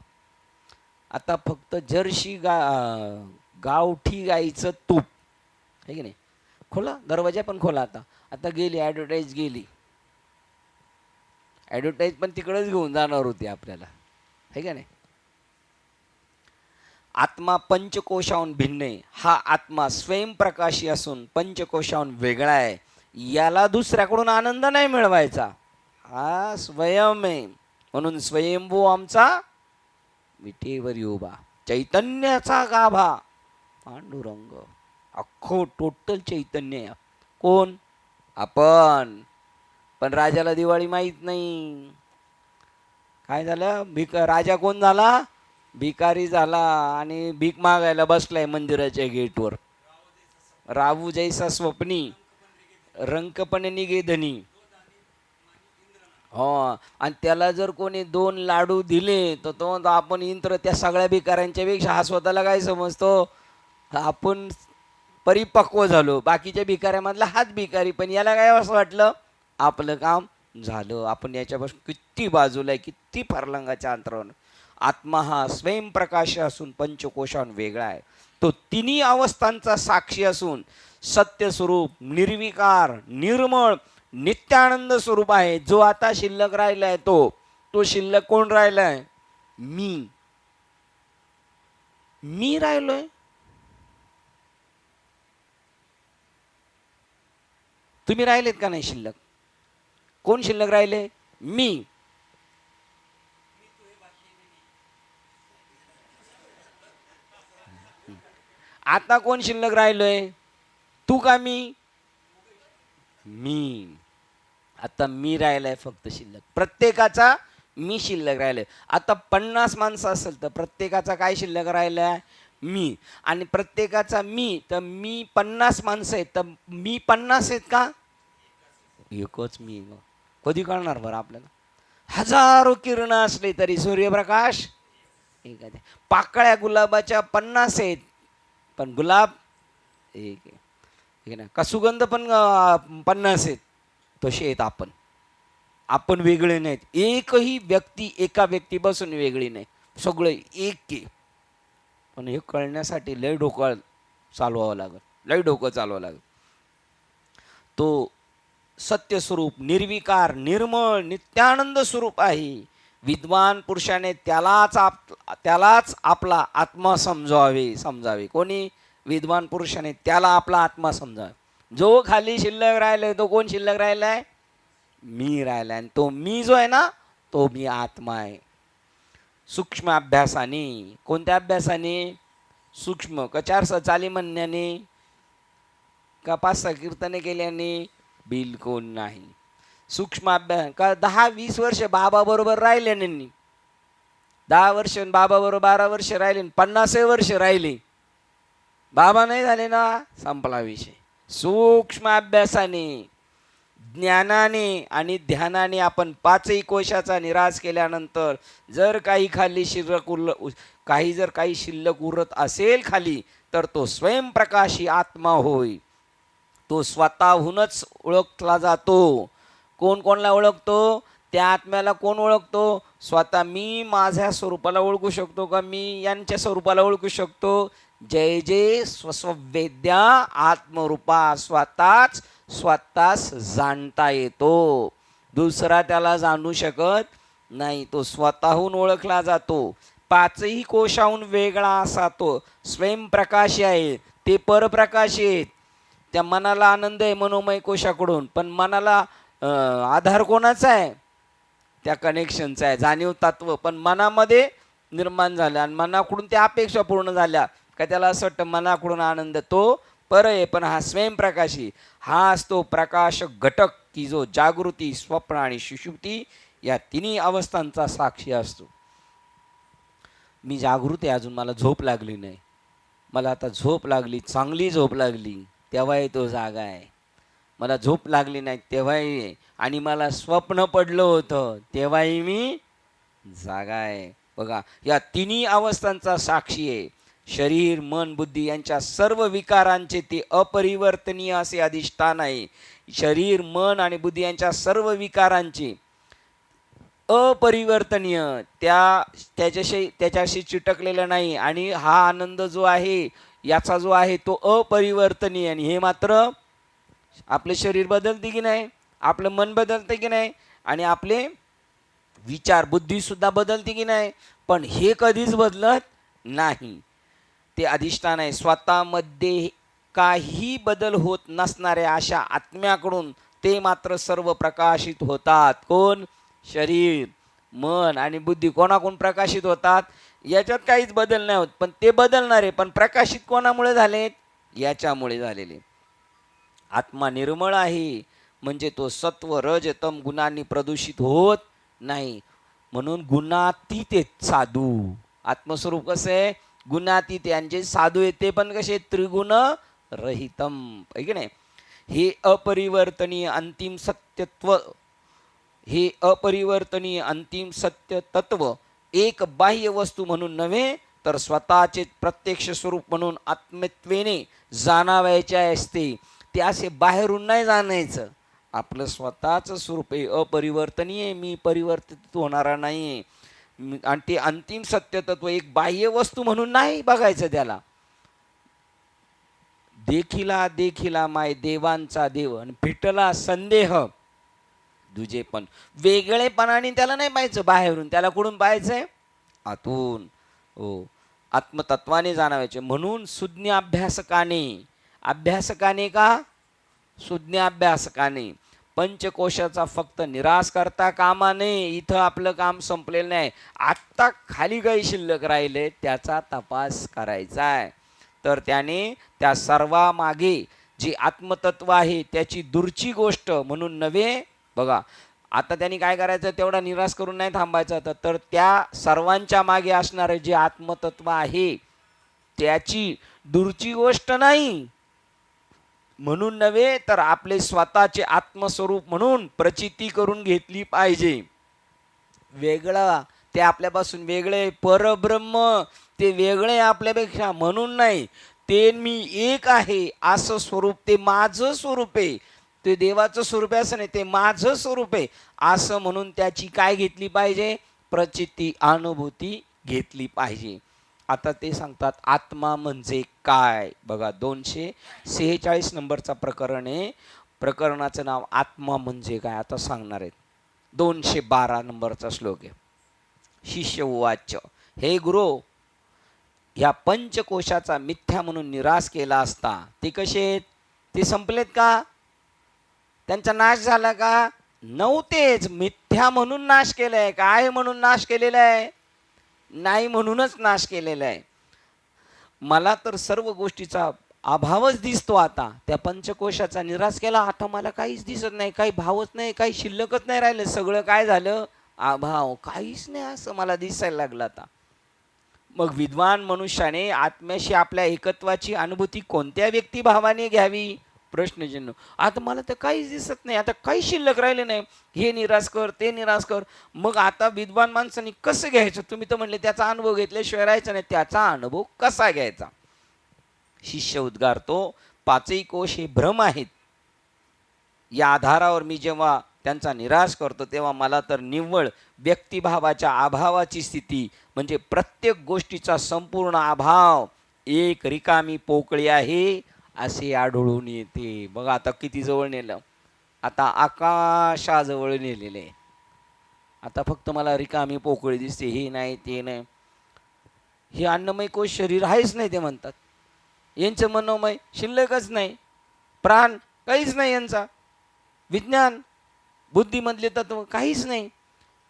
आता फक्त जर्सी गावठी गाईचं तूप, आहे की नाही. खोला दरवाजा पण खोला. आता आता गेली ॲडव्हर्टाईज गेली. ॲडव्हर्टाईज पण तिकडेच घेऊन जाणार होती आपल्याला, आहे का नाही. आत्मा पंचकोशाहून भिन्न आहे. हा आत्मा स्वयंप्रकाशी असून पंचकोशाहून वेगळा आहे. याला दुसऱ्याकडून आनंद नाही मिळवायचा. हा स्वयं आहे. म्हणून स्वयंभू आमचा विटेवर उभा, चैतन्याचा गाभा पांडुरंग. अख्खो टोटल चैतन्य. कोण? आपण. पण राजाला दिवाळी माहीत नाही. काय झालं, राजा कोण झाला? भिकारी झाला आणि भीक मागायला बसलाय मंदिराच्या गेटवर. रावू जैसा स्वप्नी, रंक पण निघे धनी. हो, आणि त्याला जर कोणी 2 लाडू दिले तर तो आपण इंद्र. त्या सगळ्या भिकाऱ्यांच्या पेक्षा हा स्वतःला काय समजतो, आपण परिपक्व झालो. बाकीच्या भिकाऱ्यामधला हाच भिकारी. पण याला काय असं वाटलं, आपलं काम झालं, आपण याच्यापासून किती बाजूला आहे, किती फारलंगाच्या अंतरावर. आत्मा हा स्वयंप्रकाश असून पंचकोशाहून वेगळा आहे. तो तिन्ही अवस्थांचा साक्षी असून सत्य स्वरूप, निर्विकार, निर्मळ, नित्यानंद स्वरूप आहे. जो आता शिल्लक राहिलाय तो शिल्लक कोण राहिलाय? मी राहिलोय. तुम्ही राहिलेत का नाही शिल्लक? कोण शिल्लक राहिले? मी. आता कोण शिल्लक राहिलोय? तू का मी? आता मी राहिलाय फक्त शिल्लक. प्रत्येकाचा मी शिल्लक राहिलाय. आता 50 माणसं असेल तर प्रत्येकाचा काय शिल्लक राहिलाय? मी. आणि प्रत्येकाचा मी, तर मी 50 माणसं आहेत तर मी 50 आहेत का? एकच मी. कधी कळणार बरं आपल्याला? हजारो किरण असले तरी सूर्यप्रकाश एक आहे. पाकळ्या गुलाबाच्या 50 आहेत पण गुलाब एक आहे, ठीक ना. का सुगंध पण 50 आहेत. तसे आहेत आपण वेगळे नाहीत. एकही व्यक्ती एका व्यक्तीपासून वेगळी नाही. सगळे एक आहे. पण हे कळण्यासाठी लय डोकं चालवावं लागेल, लय डोकं चालवावं लागेल. तो सत्य स्वरूप, निर्विकार, निर्मळ, नित्यानंद स्वरूप आहे. विद्वान पुरुषाने त्यालाच आपला आत्मा समजावे. कोणी? विद्वान पुरुषाने त्याला आपला आत्मा समजावे. जो खाली शिल्लक राहिलाय तो कोण शिल्लक राहिलाय? मी राहिलाय. आणि तो मी जो आहे ना, तो मी आत्मा आहे. सूक्ष्म अभ्यासाने. कोणत्या अभ्यासाने? सूक्ष्म. का 4 चाली म्हणण्याने, का 5-6 कीर्तने केल्याने? बिलकुल नाही. सूक्ष्म अभ्यास. का 10-20 वर्ष बाबा बरोबर राहिले नाही, 10 वर्ष बाबा बरोबर 12 वर्ष राहिले, 50 वर्ष राहिले, बाबा नाही झाले ना, संपला विषय. सूक्ष्म अभ्यासाने, ज्ञानाने आणि ध्यानाने आपण 5ही कोशाचा निराश केल्यानंतर जर काही खाली शिल्लक उरत असेल खाली, तर तो स्वयंप्रकाशी आत्मा होय. तो स्वतःहूनच ओळखला जातो. कोण कोणला ओळखतो? त्या आत्म्याला कोण ओळखतो? स्वतः. मी माझ्या स्वरूपाला ओळखू शकतो का? मी यांच्या स्वरूपाला ओळखू शकतो? जय जय स्वस्ववेद्या आत्मरूपा. स्वतःच जाणता येतो, दुसरा त्याला जाणू शकत नाही. तो स्वतःहून ओळखला जातो. 5ही कोशाहून वेगळा असा तो स्वयंप्रकाशी आहे. ते परप्रकाशी आहेत. त्या मनाला आनंद आहे मनोमय कोशाकडून, पण मनाला आधार कोणाचा आहे? त्या कनेक्शनचा आहे, जाणीव तत्व. पण मनामध्ये निर्माण झालं आणि मनाकडून त्या अपेक्षा पूर्ण झाल्या का त्याला असं वाटतं मनाकडून आनंद तो पर आहे. पण हा स्वयंप्रकाशी, हा असतो प्रकाश घटक की जो जागृती, स्वप्न आणि सुषुप्ती या तिन्ही अवस्थांचा साक्षी असतो. मी जागृत आहे, अजून मला झोप लागली नाही. मला आता झोप लागली, चांगली झोप लागली, तेव्हाही तो जागा आहे. मला झोप लागली नाही तेव्हाही, आणि मला स्वप्न पडलं होतं तेव्हाही मी जागा आहे. बघा, या तिन्ही अवस्थांचा साक्षी आहे. शरीर, मन, बुद्धी यांच्या सर्व विकारांचे ते अपरिवर्तनीय असे अधिष्ठान आहे. शरीर, मन आणि बुद्धी यांच्या सर्व विकारांचे अपरिवर्तनीय, त्याच्याशी चिटकलेला नाही. आणि हा आनंद जो आहे, याचा जो आहे तो अपरिवर्तनीय. आणि हे मात्र आपले शरीर बदलते की नाही, आपलं मन बदलते की नाही, आणि आपले विचार, बुद्धीसुद्धा बदलते की नाही, पण हे कधीच बदलत नाही. ते अधिष्ठान आहे. स्वतःमध्ये काही बदल होत नसणाऱ्या अशा आत्म्याकडून ते मात्र सर्व प्रकाशित होतात. कोण? शरीर, मन आणि बुद्धी कोणाकडून प्रकाशित होतात? याच्यात काहीच बदल नाही होत, पण ते बदलणारे. पण प्रकाशित कोणामुळे झालेत? याच्यामुळे झालेले. आत्मा निर्मळ आहे म्हणजे तो सत्व, रज, तम गुणांनी प्रदूषित होत नाही. म्हणून गुणातीत आहेत साधू. आत्मस्वरूप कसं आहे? गुणातीत आहे. आणि जे साधू आहेत ते पण कसे? त्रिगुण रहितम, आहे की नाही? हे अपरिवर्तनीय अंतिम सत्यत्व, हे अपरिवर्तनीय अंतिम सत्य तत्व एक बाह्य वस्तू म्हणून नव्हे, तर स्वतःचे प्रत्यक्ष स्वरूप म्हणून आत्मत्वेने जाणावायचे असते. ते असे बाहेरून नाही जाणायचं. आपलं स्वतःचं स्वरूप आहे, अपरिवर्तनीय, मी परिवर्तित होणारा नाही आहे. आणि ते अंतिम सत्य तत्व एक बाह्य वस्तू म्हणून नाही बघायचं त्याला. देखिला माय देवांचा देव आणि भेटला संदेह दुजे. पण वेगळेपणाने त्याला नाही पाहायचं बाहेरून, त्याला कुठून पाहायचंय? आतून. हो, आत्मतत्वाने जाणावायचे. म्हणून सुज्ञ अभ्यासकाने का? सुज्ञ अभ्यासकाने पंचकोशाचा फक्त निराश करता कामा नये. इथं आपलं काम संपलेलं नाही. आत्ता खाली काही शिल्लक राहिले त्याचा तपास करायचा आहे. तर त्याने त्या सर्वामागे जे आत्मतत्व आहे त्याची दूरची गोष्ट म्हणून नव्हे. बघा, आता त्यांनी काय करायचं? तेवढा निराश करून नाही थांबायचं. तर त्या सर्वांच्या मागे असणारे जे आत्मतत्व आहे त्याची दूरची गोष्ट नाही म्हणून नव्हे, तर आपले स्वतःचे आत्मस्वरूप म्हणून प्रचिती करून घेतली पाहिजे. वेगळा, ते आपल्यापासून वेगळे, परब्रह्म ते वेगळे आपल्यापेक्षा म्हणून नाही. ते मी एक आहे असं स्वरूप, ते माझं स्वरूप आहे. ते देवाचं स्वरूप आहे असं नाही, ते माझं स्वरूप आहे असं म्हणून त्याची काय घेतली पाहिजे? प्रचिती, अनुभूती घेतली पाहिजे. आता ते सांगतात आत्मा म्हणजे काय. बघा, 246 नंबरचा प्रकरण आहे. प्रकरणाचं नाव आत्मा म्हणजे काय आता सांगणार आहेत. 212 नंबरचा श्लोक आहे. शिष्य उवाच, हे गुरु, ह्या पंचकोशाचा मिथ्या म्हणून निराश केला असता ते कसे आहेत? ते संपलेत का? त्यांचा नाश झाला का? नव्हतेच. मिथ्या म्हणून नाश केलाय. काय म्हणून नाश केलेला आहे? नाही म्हणूनच नाश केलेला आहे. मला तर सर्व गोष्टीचा अभावच दिसतो. आता त्या पंचकोशाचा निराश केला, आता मला काहीच दिसत नाही, काही भावच नाही, काही शिल्लकच नाही राहिलं. सगळं काय झालं? अभाव, काहीच नाही असं मला दिसायला लागलं आता. मग विद्वान मनुष्याने आत्म्याशी आपल्या एकत्वाची अनुभूती कोणत्या व्यक्तिभावाने घ्यावी? प्रश्नचिन्ह. आता मला तर काहीच दिसत नाही, आता काही शिल्लक राहिले नाही, हे निराश कर, ते निराश कर. मग आता विद्वान माणसांनी कसं घ्यायचं? तुम्ही तर म्हणले त्याचा अनुभव घेतल्याशिवाय राहायचा नाही. त्याचा अनुभव कसा घ्यायचा? शिष्य उद्गारतो, पाचही कोश हे भ्रम आहेत. या आधारावर मी जेव्हा त्यांचा निराश करतो तेव्हा मला तर निव्वळ व्यक्तिभावाच्या अभावाची स्थिती म्हणजे प्रत्येक गोष्टीचा संपूर्ण अभाव, एक रिकामी पोकळी आहे असे आढळून येते. बघा आता किती जवळ नेलं, आता आकाशाजवळ नेलेले. आता फक्त मला रिकामी पोकळी दिसते, हे नाही ते नाही. हे अन्नमय कोश शरीर आहेच नाही ते म्हणतात. यांचं मनोमय शिल्लकच नाही, प्राण काहीच नाही, यांचा विज्ञान बुद्धीमधले तत्व काहीच नाही.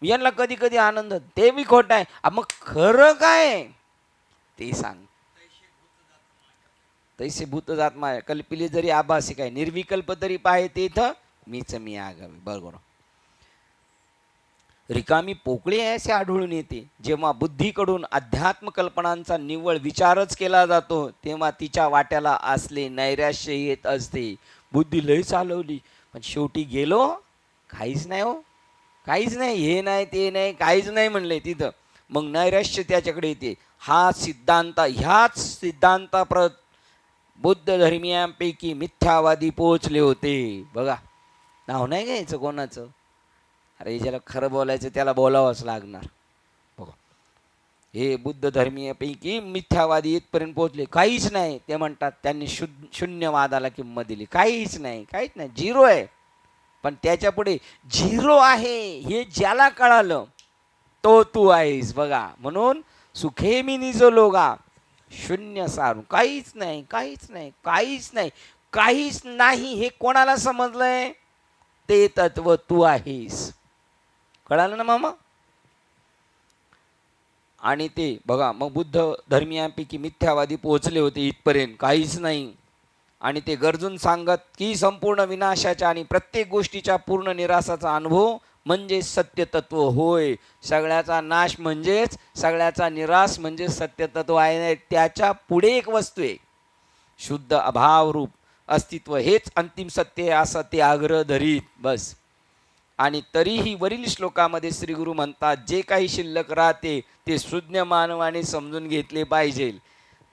यांना कधी कधी आनंद, ते बी खोट आहे. मग खरं काय ते सांग. तैसे भूत जात माया कल्पिले जरी आभासी काय, निर्विकल्प तरी पाहे तेथ मीच मी आगावी. बरोबर, रिकामी पोकळी आहे असे आढळून येते. जेव्हा बुद्धीकडून अध्यात्म कल्पनांचा निव्वळ विचारच केला जातो तेव्हा तिच्या वाट्याला असले नैराश्य येत असते. बुद्धी लय चालवली पण शेवटी गेलो काहीच नाही. हो काहीच नाही, हे नाही ते नाही, काहीच नाही म्हणले तिथं. मग नैराश्य त्याच्याकडे येते. हा सिद्धांत, ह्याच सिद्धांताप्रत बुद्ध धर्मियांपैकी मिथ्यावादी पोचले होते. बघा, नाव नाही घ्यायचं कोणाचं. अरे ज्याला खरं बोलायचं त्याला बोलावंच लागणार. बघा, हे बुद्ध धर्मीयपैकी मिथ्यावादी इथपर्यंत पोहोचले. काहीच नाही ते म्हणतात. त्यांनी शून्यवादाला किंमत दिली. काहीच नाही, काहीच नाही, झिरो आहे. पण त्याच्या पुढे झिरो आहे हे ज्याला कळालं तो तू आहेस. बघा, म्हणून सुखे मी निजो लोगा, शून्य सारू, काहीच नाही, काहीच नाही, काहीच नाही, काहीच नाही. हे कोणाला समजलंय? ते तत्व तू आहेस. कळालं ना मामा? आणि ते बघा, मग बुद्ध धर्मियांपैकी मिथ्यावादी पोहोचले होते इथपर्यंत, काहीच नाही. आणि ते गरजून सांगत की संपूर्ण विनाशाच्या आणि प्रत्येक गोष्टीच्या पूर्ण निराशाचा अनुभव म्हणजे सत्यतत्व होय. सगळ्याचा नाश म्हणजेच, सगळ्याचा निराश म्हणजे सत्यतत्व आहे. त्याच्या पुढे एक वस्तू आहे, शुद्ध अभावरूप अस्तित्व, हेच अंतिम सत्य असं ते आग्रह धरीत. बस. आणि तरीही वरील श्लोकामध्ये श्रीगुरु म्हणतात, जे काही शिल्लक राहते ते सुज्ञ मानवाने समजून घेतले पाहिजे.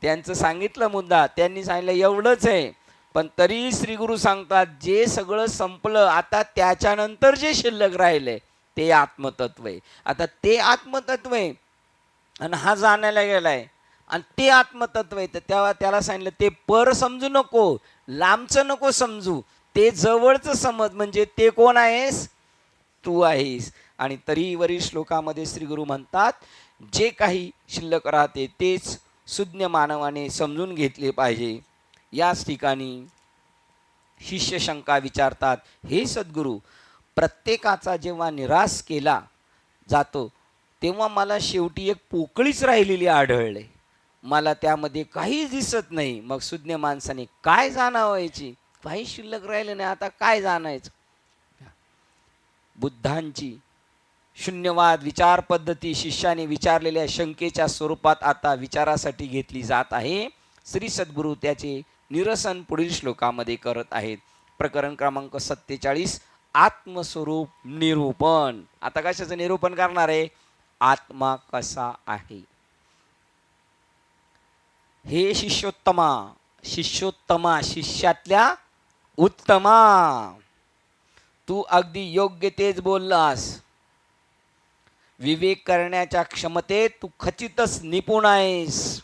त्यांचं सांगितलं मुद्दा, त्यांनी सांगितलं एवढंच आहे. पण तरीही श्रीगुरु सांगतात, जे सगळं संपलं आता त्याच्यानंतर जे शिल्लक राहिले ते आत्मतत्व आहे. आता ते आत्मतत्व आहे आणि हा जाणायला गेलाय आणि ते आत्मतत्व आहे. तर तेव्हा त्याला सांगितलं, ते पर समजू नको, लांबचं नको समजू, ते जवळचं समज. म्हणजे ते कोण आहेस? तू आहेस. आणि तरी वरील श्लोकामध्ये श्रीगुरु म्हणतात, जे काही शिल्लक राहते तेच सुज्ञ मानवाने समजून घेतले पाहिजे. याच ठिकाणी शिष्य शंका विचारतात, हे सद्गुरू, प्रत्येकाचा जेव्हा निराश केला जातो तेव्हा मला शेवटी एक पोकळीच राहिलेली आढळले. मला त्यामध्ये काहीच दिसत नाही. मग सुज्ञ माणसाने काय जाणावायची? काही शिल्लक राहिले नाही, आता काय जाणायचं? बुद्धांची शून्यवाद विचार पद्धती शिष्याने विचारलेल्या शंकेच्या स्वरूपात आता विचारासाठी घेतली जात आहे. श्री सद्गुरू त्याचे निरसन पुढील श्लोकामध्ये करत आहेत. प्रकरण क्रमांक 47, आत्मस्वरूप निरूपण. आता कशाचं निरूपण करणार आहे? आत्मा कसा आहे हे. शिष्योत्तमा, शिष्यातल्या उत्तमा, तू अगदी योग्य तेच बोललास. विवेक करण्याच्या क्षमतेत तू खचितच निपुण आहेस.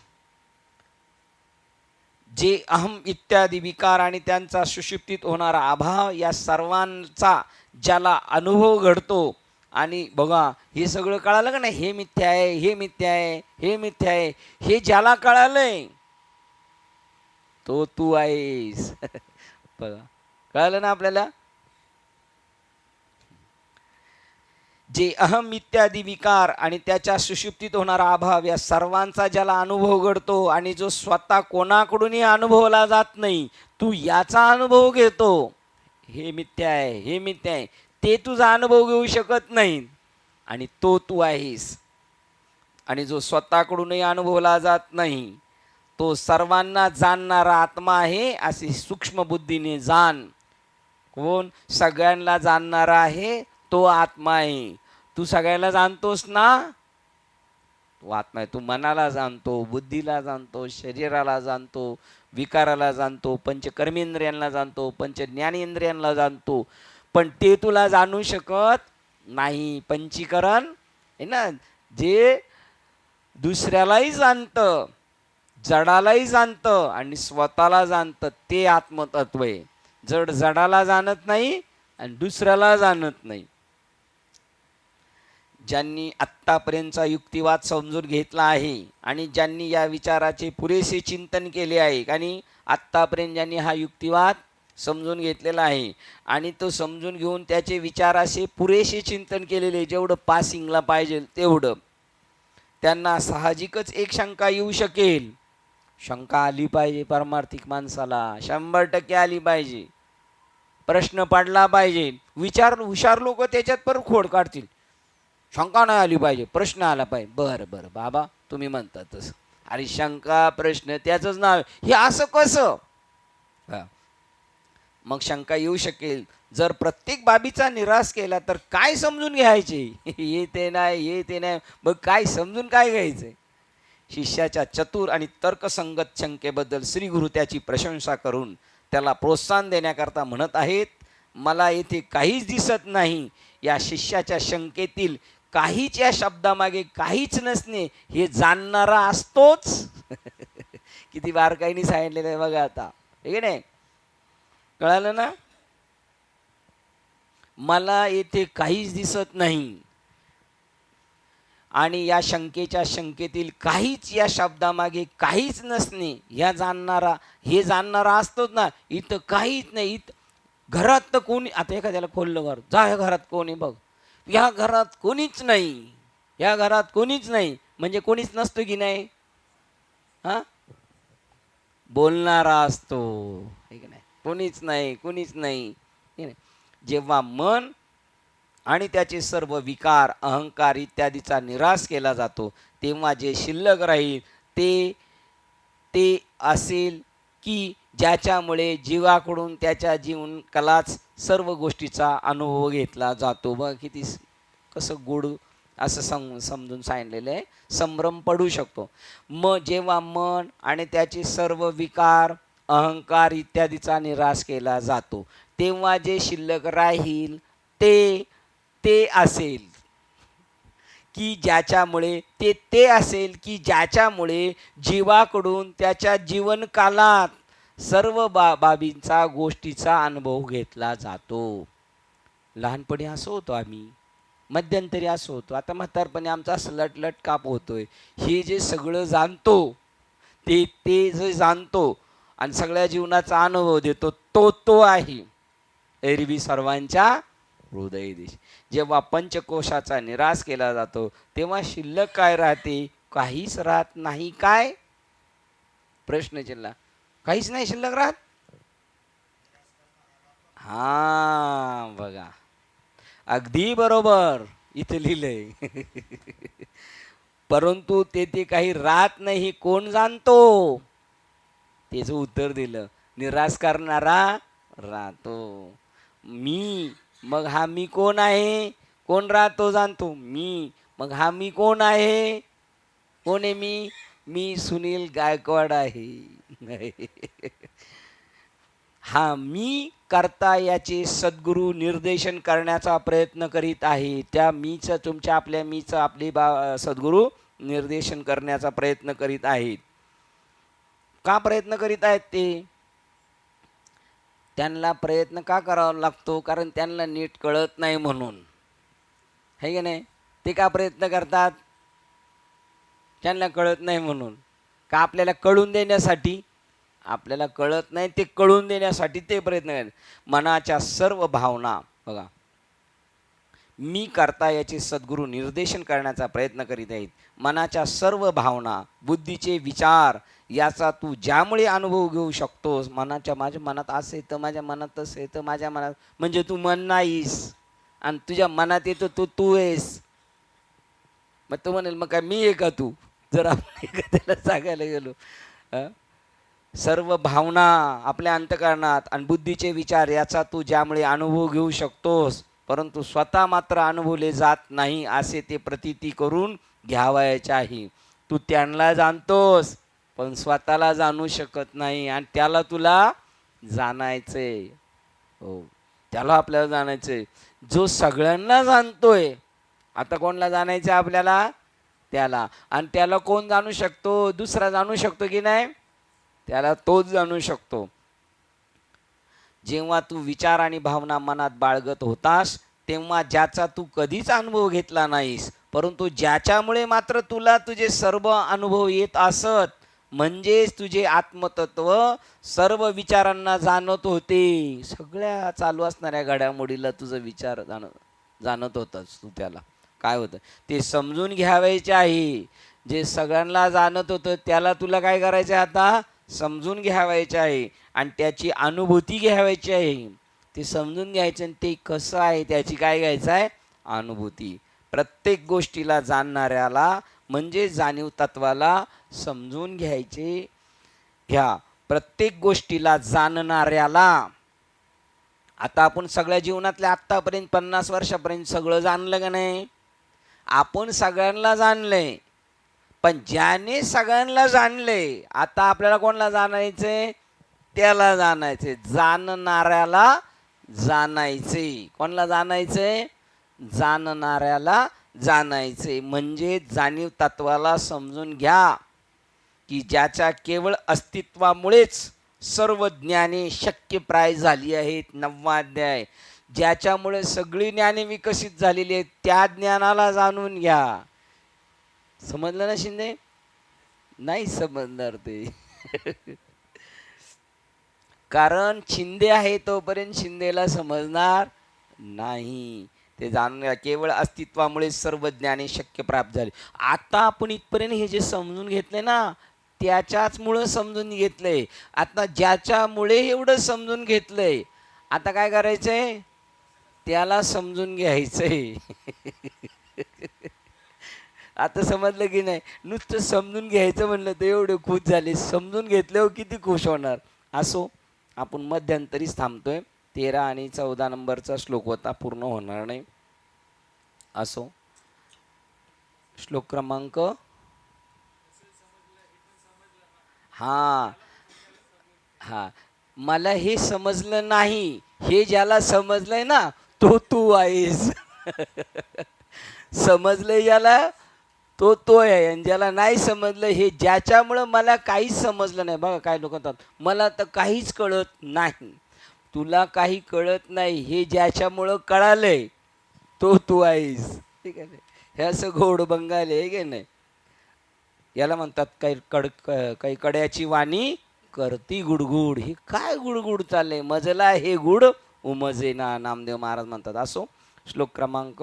जे अहम इत्यादी विकार आणि त्यांचा सुषुप्तीत होणारा अभाव या सर्वांचा ज्याला अनुभव घडतो, आणि बघा हे सगळं कळालं का नाही, हे मिथ्या आहे, हे मिथ्या आहे, हे मिथ्या आहे, हे ज्याला कळालंय तो तू आहेस. बघा, कळालं ना आपल्याला? जे अहम इत्यादी विकार आणि त्याच्या सुषुप्तीत होणारा अभाव या सर्वांचा ज्याला अनुभव घडतो आणि जो स्वतः कोणाकडूनही अनुभवला जात नाही, तू याचा अनुभव घेतो. हे मिथ्या आहे, हे मिथ्या आहे, ते तुझा अनुभव घेऊ शकत नाही. आणि तो तू आहेस. आणि जो स्वतःकडूनही अनुभवला जात नाही तो सर्वांना जाणणारा आत्मा आहे असे सूक्ष्म बुद्धीने जाण. कोण? सगळ्यांना जाणणारा आहे तो आत्मा आहे. तू सगळ्यांना जाणतोस ना, तो आत्मा आहे. तू मनाला जाणतो, बुद्धीला जाणतो, शरीराला जाणतो, विकाराला जाणतो, पंचकर्मेंद्रियांना जाणतो, पंच ज्ञानेंद्रियांना जाणतो. पण ते तुला जाणू शकत नाही. पंचीकरण आहे ना, जे दुसऱ्यालाही जाणतं, जडालाही जाणतं आणि स्वतःला जाणतं, ते आत्मतत्व आहे. जड जडाला जाणत नाही आणि दुसऱ्याला जाणत नाही. ज्यांनी आत्तापर्यंतचा युक्तिवाद समजून घेतला आहे आणि ज्यांनी या विचाराचे पुरेसे चिंतन केले आहे आणि आत्तापर्यंत ज्यांनी हा युक्तिवाद समजून घेतलेला आहे आणि तो समजून घेऊन त्याचे विचाराचे पुरेसे चिंतन केलेले, जेवढं पासिंगला पाहिजे तेवढं, त्यांना साहजिकच एक शंका येऊ शकेल. शंका आली पाहिजे परमार्थिक माणसाला, 100% आली पाहिजे. प्रश्न पडला पाहिजे. हुशार लोक त्याच्यात पण खोड काढतील. शंका नाही आली पाहिजे, प्रश्न आला पाहिजे. बरं बरं बाबा, तुम्ही म्हणता तसं. अरे शंका प्रश्न त्याचंच नाव, हे असं कसं? मग शंका येऊ शकेल. जर प्रत्येक बाबीचा निराश केला तर काय समजून घ्यायचे? हे ते नाही, मग काय समजून काय घ्यायचंय? शिष्याच्या चतुर आणि तर्कसंगत शंकेबद्दल श्री गुरु त्याची प्रशंसा करून त्याला प्रोत्साहन देण्याकरता म्हणत आहेत, मला येथे काहीच दिसत नाही. या शिष्याच्या शंकेतील काहीच, या शब्दामागे काहीच नसणे हे जाणणारा असतोच. किती बारकाईने सांगितलेलं आहे बघा आता, हे नाही कळालं ना? मला येथे काहीच दिसत नाही आणि या शंकेच्या शंकेतील काहीच, या शब्दामागे काहीच नसणे हे जाणणारा असतोच ना. इथं काहीच नाही. घरात तर कोणी, आता एखाद्याला खोललं घर, जा या घरात कोणी बघ, या घरात कोणीच नाही, या घरात कोणीच नाही, म्हणजे कोणीच नसतो की नाही? हा, बोलणारा असतो, नाही कोणीच नाही. जेव्हा मन आणि त्याचे सर्व विकार, अहंकार इत्यादीचा निराश केला जातो तेव्हा जे शिल्लक राहील ते असेल की ज्याच्यामुळे जीवाकडून त्याच्या जीवन कलाच सर्व गोष्टीचा अनुभव घेतला जातो. बघ किती कसं गोड असं समजून सांगितलेलं आहे. संभ्रम पडू शकतो. मग जेव्हा मन आणि त्याचे सर्व विकार, अहंकार इत्यादीचा निराश केला जातो तेव्हा जे शिल्लक राहील ते असेल की ज्याच्यामुळे ते असेल की ज्याच्यामुळे जीवाकडून त्याच्या जीवनकालात सर्व बाबींचा, गोष्टीचा अनुभव घेतला जातो. लहानपणी असं होतो आम्ही, मध्यंतरी असं होतो, आता म्हातारपणी आमचा असं लटलट काप होतोय. हे जे सगळं जाणतो ते जे जाणतो आणि सगळ्या जीवनाचा अनुभव देतो तो आहे एरवी सर्वांच्या हृदय देश. जेव्हा पंचकोशाचा निराश केला जातो तेव्हा शिल्लक काय राहते? काहीच राहत नाही. काय प्रश्नचिन्ह? काहीच नाही शिल्लक राहत. हा बघा, अगदी बरोबर इथे लिहिलंय. परंतु ते काही राहत नाही, कोण जाणतो? त्याचं उत्तर दिलं, निराश करणारा राहतो. मी, मग हा मी कोण आहे? कोण राहतो जाणतो? मी. मग हा मी कोण आहे? कोण आहे मी? मी सुनील गायकवाड आहे. हा मी करता याचे सद्गुरू निर्देशन करण्याचा प्रयत्न करीत आहे. त्या मीच, तुमच्या आपल्या मीच आपले सद्गुरू निर्देशन करण्याचा प्रयत्न करीत आहेत. का प्रयत्न करीत आहेत ते? त्यांना प्रयत्न का करावा लागतो? कारण त्यांना नीट कळत नाही म्हणून, है की नाही? ते का प्रयत्न करतात? त्यांना कळत नाही म्हणून. का आपल्याला कळून देण्यासाठी? आपल्याला कळत नाही ते कळून देण्यासाठी ते प्रयत्न करतात. मनाच्या सर्व भावना, बघा, मी करता याचे सद्गुरू निर्देशन करण्याचा प्रयत्न करीत आहेत. मनाच्या सर्व भावना, बुद्धीचे विचार याचा तू ज्यामुळे अनुभव घेऊ शकतोस. माझ्या मनात असं येतं, माझ्या मनात तसं येतं, माझ्या मनात, म्हणजे तू मन नाहीस आणि तुझ्या मनात येतं तू आहेस. मग तो म्हणेल मग काय मी आहे का तू, जर आपण एखाद्याला सांगायला गेलो. सर्व भावना आपल्या अंतःकरणात आणि बुद्धीचे विचार याचा तू ज्यामुळे अनुभव घेऊ शकतोस, परंतु स्वतः मात्र अनुभवले जात नाही असे ते प्रतीती करून घ्यावायच्याही. तू त्यांना जाणतोस पण स्वतःला जाणू शकत नाही, आणि त्याला तुला जाणायचे. हो, त्याला आपल्याला जाणायचंय. जो सगळ्यांना जाणतोय, आता कोणला जाणायचं आपल्याला? त्याला. आणि त्याला कोण जाणू शकतो? दुसरा जाणू शकतो की नाही? त्याला तोच जाणू शकतो. जेव्हा तू विचार आणि भावना मनात बाळगत होतास तेव्हा ज्याचा तू कधीच अनुभव घेतला नाहीस, परंतु ज्याच्यामुळे मात्र तुला तुझे सर्व अनुभव येत असत, म्हणजेच तुझे आत्मतत्व सर्व विचारांना जाणत होते. सगळ्या चालू असणाऱ्या घडामोडीला तुझं विचार जाणत होतास तू. त्याला काय होतं ते समजून घ्यावायचे आहे. जे सगळ्यांना जाणत होतं त्याला तुला काय करायचं आहे? आता समजून घ्यावायचे आहे आणि त्याची अनुभूती घ्यावायची आहे. ते समजून घ्यायचं आणि ते कसं आहे त्याची काय घ्यायचं आहे? अनुभूती. प्रत्येक गोष्टीला जाणणाऱ्याला म्हणजे जाणीव तत्वाला समजून घ्यायचे घ्या. प्रत्येक गोष्टीला जाणणाऱ्याला. आता आपण सगळ्या जीवनातल्या आत्तापर्यंत 50 वर्षापर्यंत सगळं जाणलं का नाही? आपण सगळ्यांना जाणलंय, पण ज्याने सगळ्यांना जाणले आता आपल्याला कोणाला जाणायचे? त्याला जाणायचे. जाणणाऱ्याला जाणायचे. कोणाला जाणायचे? जाणणाऱ्याला जाणायचे. म्हणजे जाणीव तत्वाला समजून घ्या की ज्याच्या केवळ अस्तित्वामुळेच सर्व ज्ञाने शक्यप्राय झाली आहेत. 9वा अध्याय. ज्याच्यामुळे सगळी ज्ञाने विकसित झालेली आहेत त्या ज्ञानाला जाणून घ्या. समजलं ना शिंदे? नाही समजणार ते. कारण शिंदे आहे तोपर्यंत शिंदेला समजणार नाही. ते जाणून घ्या. केवळ अस्तित्वामुळे सर्व ज्ञाने शक्य प्राप्त झाली. आता आपण इथपर्यंत हे जे समजून घेतले ना त्याच्याच मुळे समजून घेतलंय. आता ज्याच्यामुळे एवढं समजून घेतलंय आता काय करायचंय? त्याला समजून घ्यायचंय. आता समजलं की नाही? नुसतं समजून घ्यायचं म्हणलं तर एवढे खुश झाले, समजून घेतल्यावर किती खुश होणार. असो, आपण मध्यंतरीच थांबतोय. 13 आणि 14 नंबरचा श्लोक होता, पूर्ण होणार नाही. असो, श्लोक क्रमांक हा हा मला हे समजलं नाही, हे ज्याला समजलंय ना तो तू आहेस. समजलंय ज्याला तो तो आहे, आणि ज्याला नाही समजलं हे ज्याच्यामुळं मला काहीच समजलं नाही. बघा काय लोक म्हणतात मला तर काहीच कळत नाही. तुला काही कळत नाही हे ज्याच्यामुळं कळालंय तो तू आहेस. ठीक आहे. हे असं गोड बंगाली आहे की नाही? याला म्हणतात काही कड्याची वाणी करती गुडगुड. हे काय गुडगुड चाललंय? मजला हे गुड उमजे ना, नामदेव महाराज म्हणतात. असो, श्लोक क्रमांक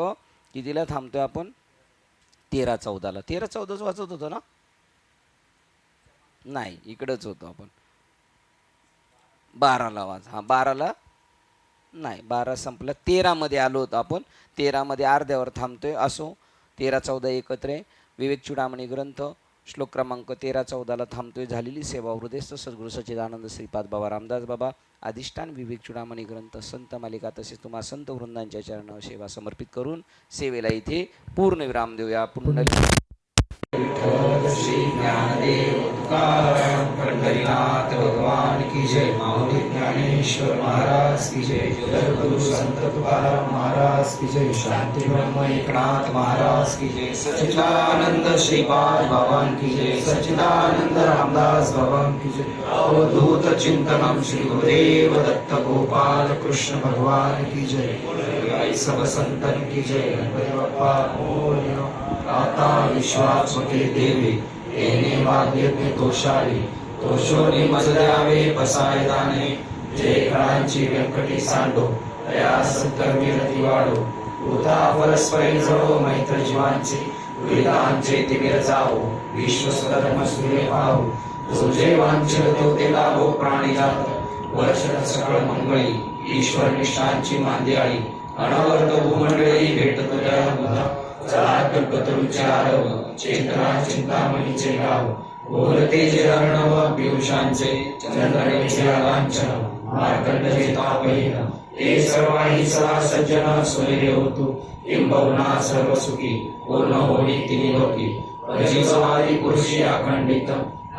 कितीला थांबतोय आपण? 13-14ला. 13-14 वाचत होतो ना? नाही, इकडंच होतो आपण. 12ला वाच. हा 12ला नाही, 12 संपलं. 13मध्ये आलो होतो आपण. 13मध्ये अर्ध्यावर थांबतोय. असो, 13-14 एकत्र आहे. विवेक चूडामणी ग्रंथ श्लोक क्रमांक 13-14ला थांबतोय. झालेली सेवा हृदयस्थ सद्गुरू सच्चिदानंद श्रीपाद बाबा रामदास बाबा अधिष्ठान विवेक चूडामणी ग्रंथ संत मालिका तसेच तुम्हा संत वृंदांच्या चरणावर सेवा समर्पित करून सेवेला इथे पूर्ण विराम देऊया. पूर्ण श्री ज्ञानदेव तुकाराम पंढरीनाथ भगवान की जय. माऊली ज्ञानेश्वर महाराज की जय. जगद्गुरु संत तुकाराम महाराज की जय. शांती ब्रह्म एकनाथ महाराज की जय. सच्चिदानंद श्रीपाद भगवान की जय. सच्चिदानंद रामदास भगवान की जय. अवधूत चिंतनम श्री गुरुदेव दत्त गोपाल कृष्ण भगवान की जय. सब संतन की जय. गणपती बाप्पा मोरया. आता विश्वासवते देवी येणे वाद्यज्ञ तोषाली. तोषोनी मज द्यावे बसाय दाने. जय कळांची व्यंकटी सांडो या सत्कर्मी रती वाढो. उता परस्परी जळो मैत्र जीवांचे. वितांचे तिमिर जावो विश्वस्वधर्म सूर्य पाहू. तुझे वांछित तो ते लाभो प्राणी जात. वर्षण सकळ मंगळी ईश्वर निष्ठांची मांदियाळी. अनवर्त भूमंडळी भेटतो त्या बुधा. चला कल्पतरूचे आरव, चेतना चिंतामणीचे गाव, घोरतेचे अर्णव पियुषांचे, चंद्रणेचे लांछन, मार्कंडचे तापहीन, ते सर्वाही सहा सज्जन सोयरे होतु, किंबहुना सर्व सुखी, पूर्ण होई तिन्ही लोकी, अजीववादी पुरुषी अखंडित,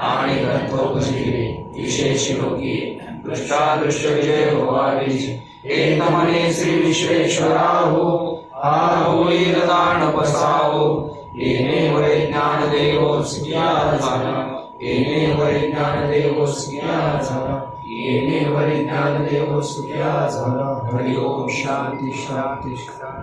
आणि ग्रंथोपजीवे, विशेष लोकी, दृष्टादृश्य विजय होवावेची, एक म्हणे श्री विश्वेश्वरा हो, हा होईल दान पसावो, येणे वै ज्ञान देवो स्किया झाला, येणे वै ज्ञान देवो स्किया झाला, येणे वै ज्ञान देवो स्किया झाला. हरि ओम शांती शांती शांती.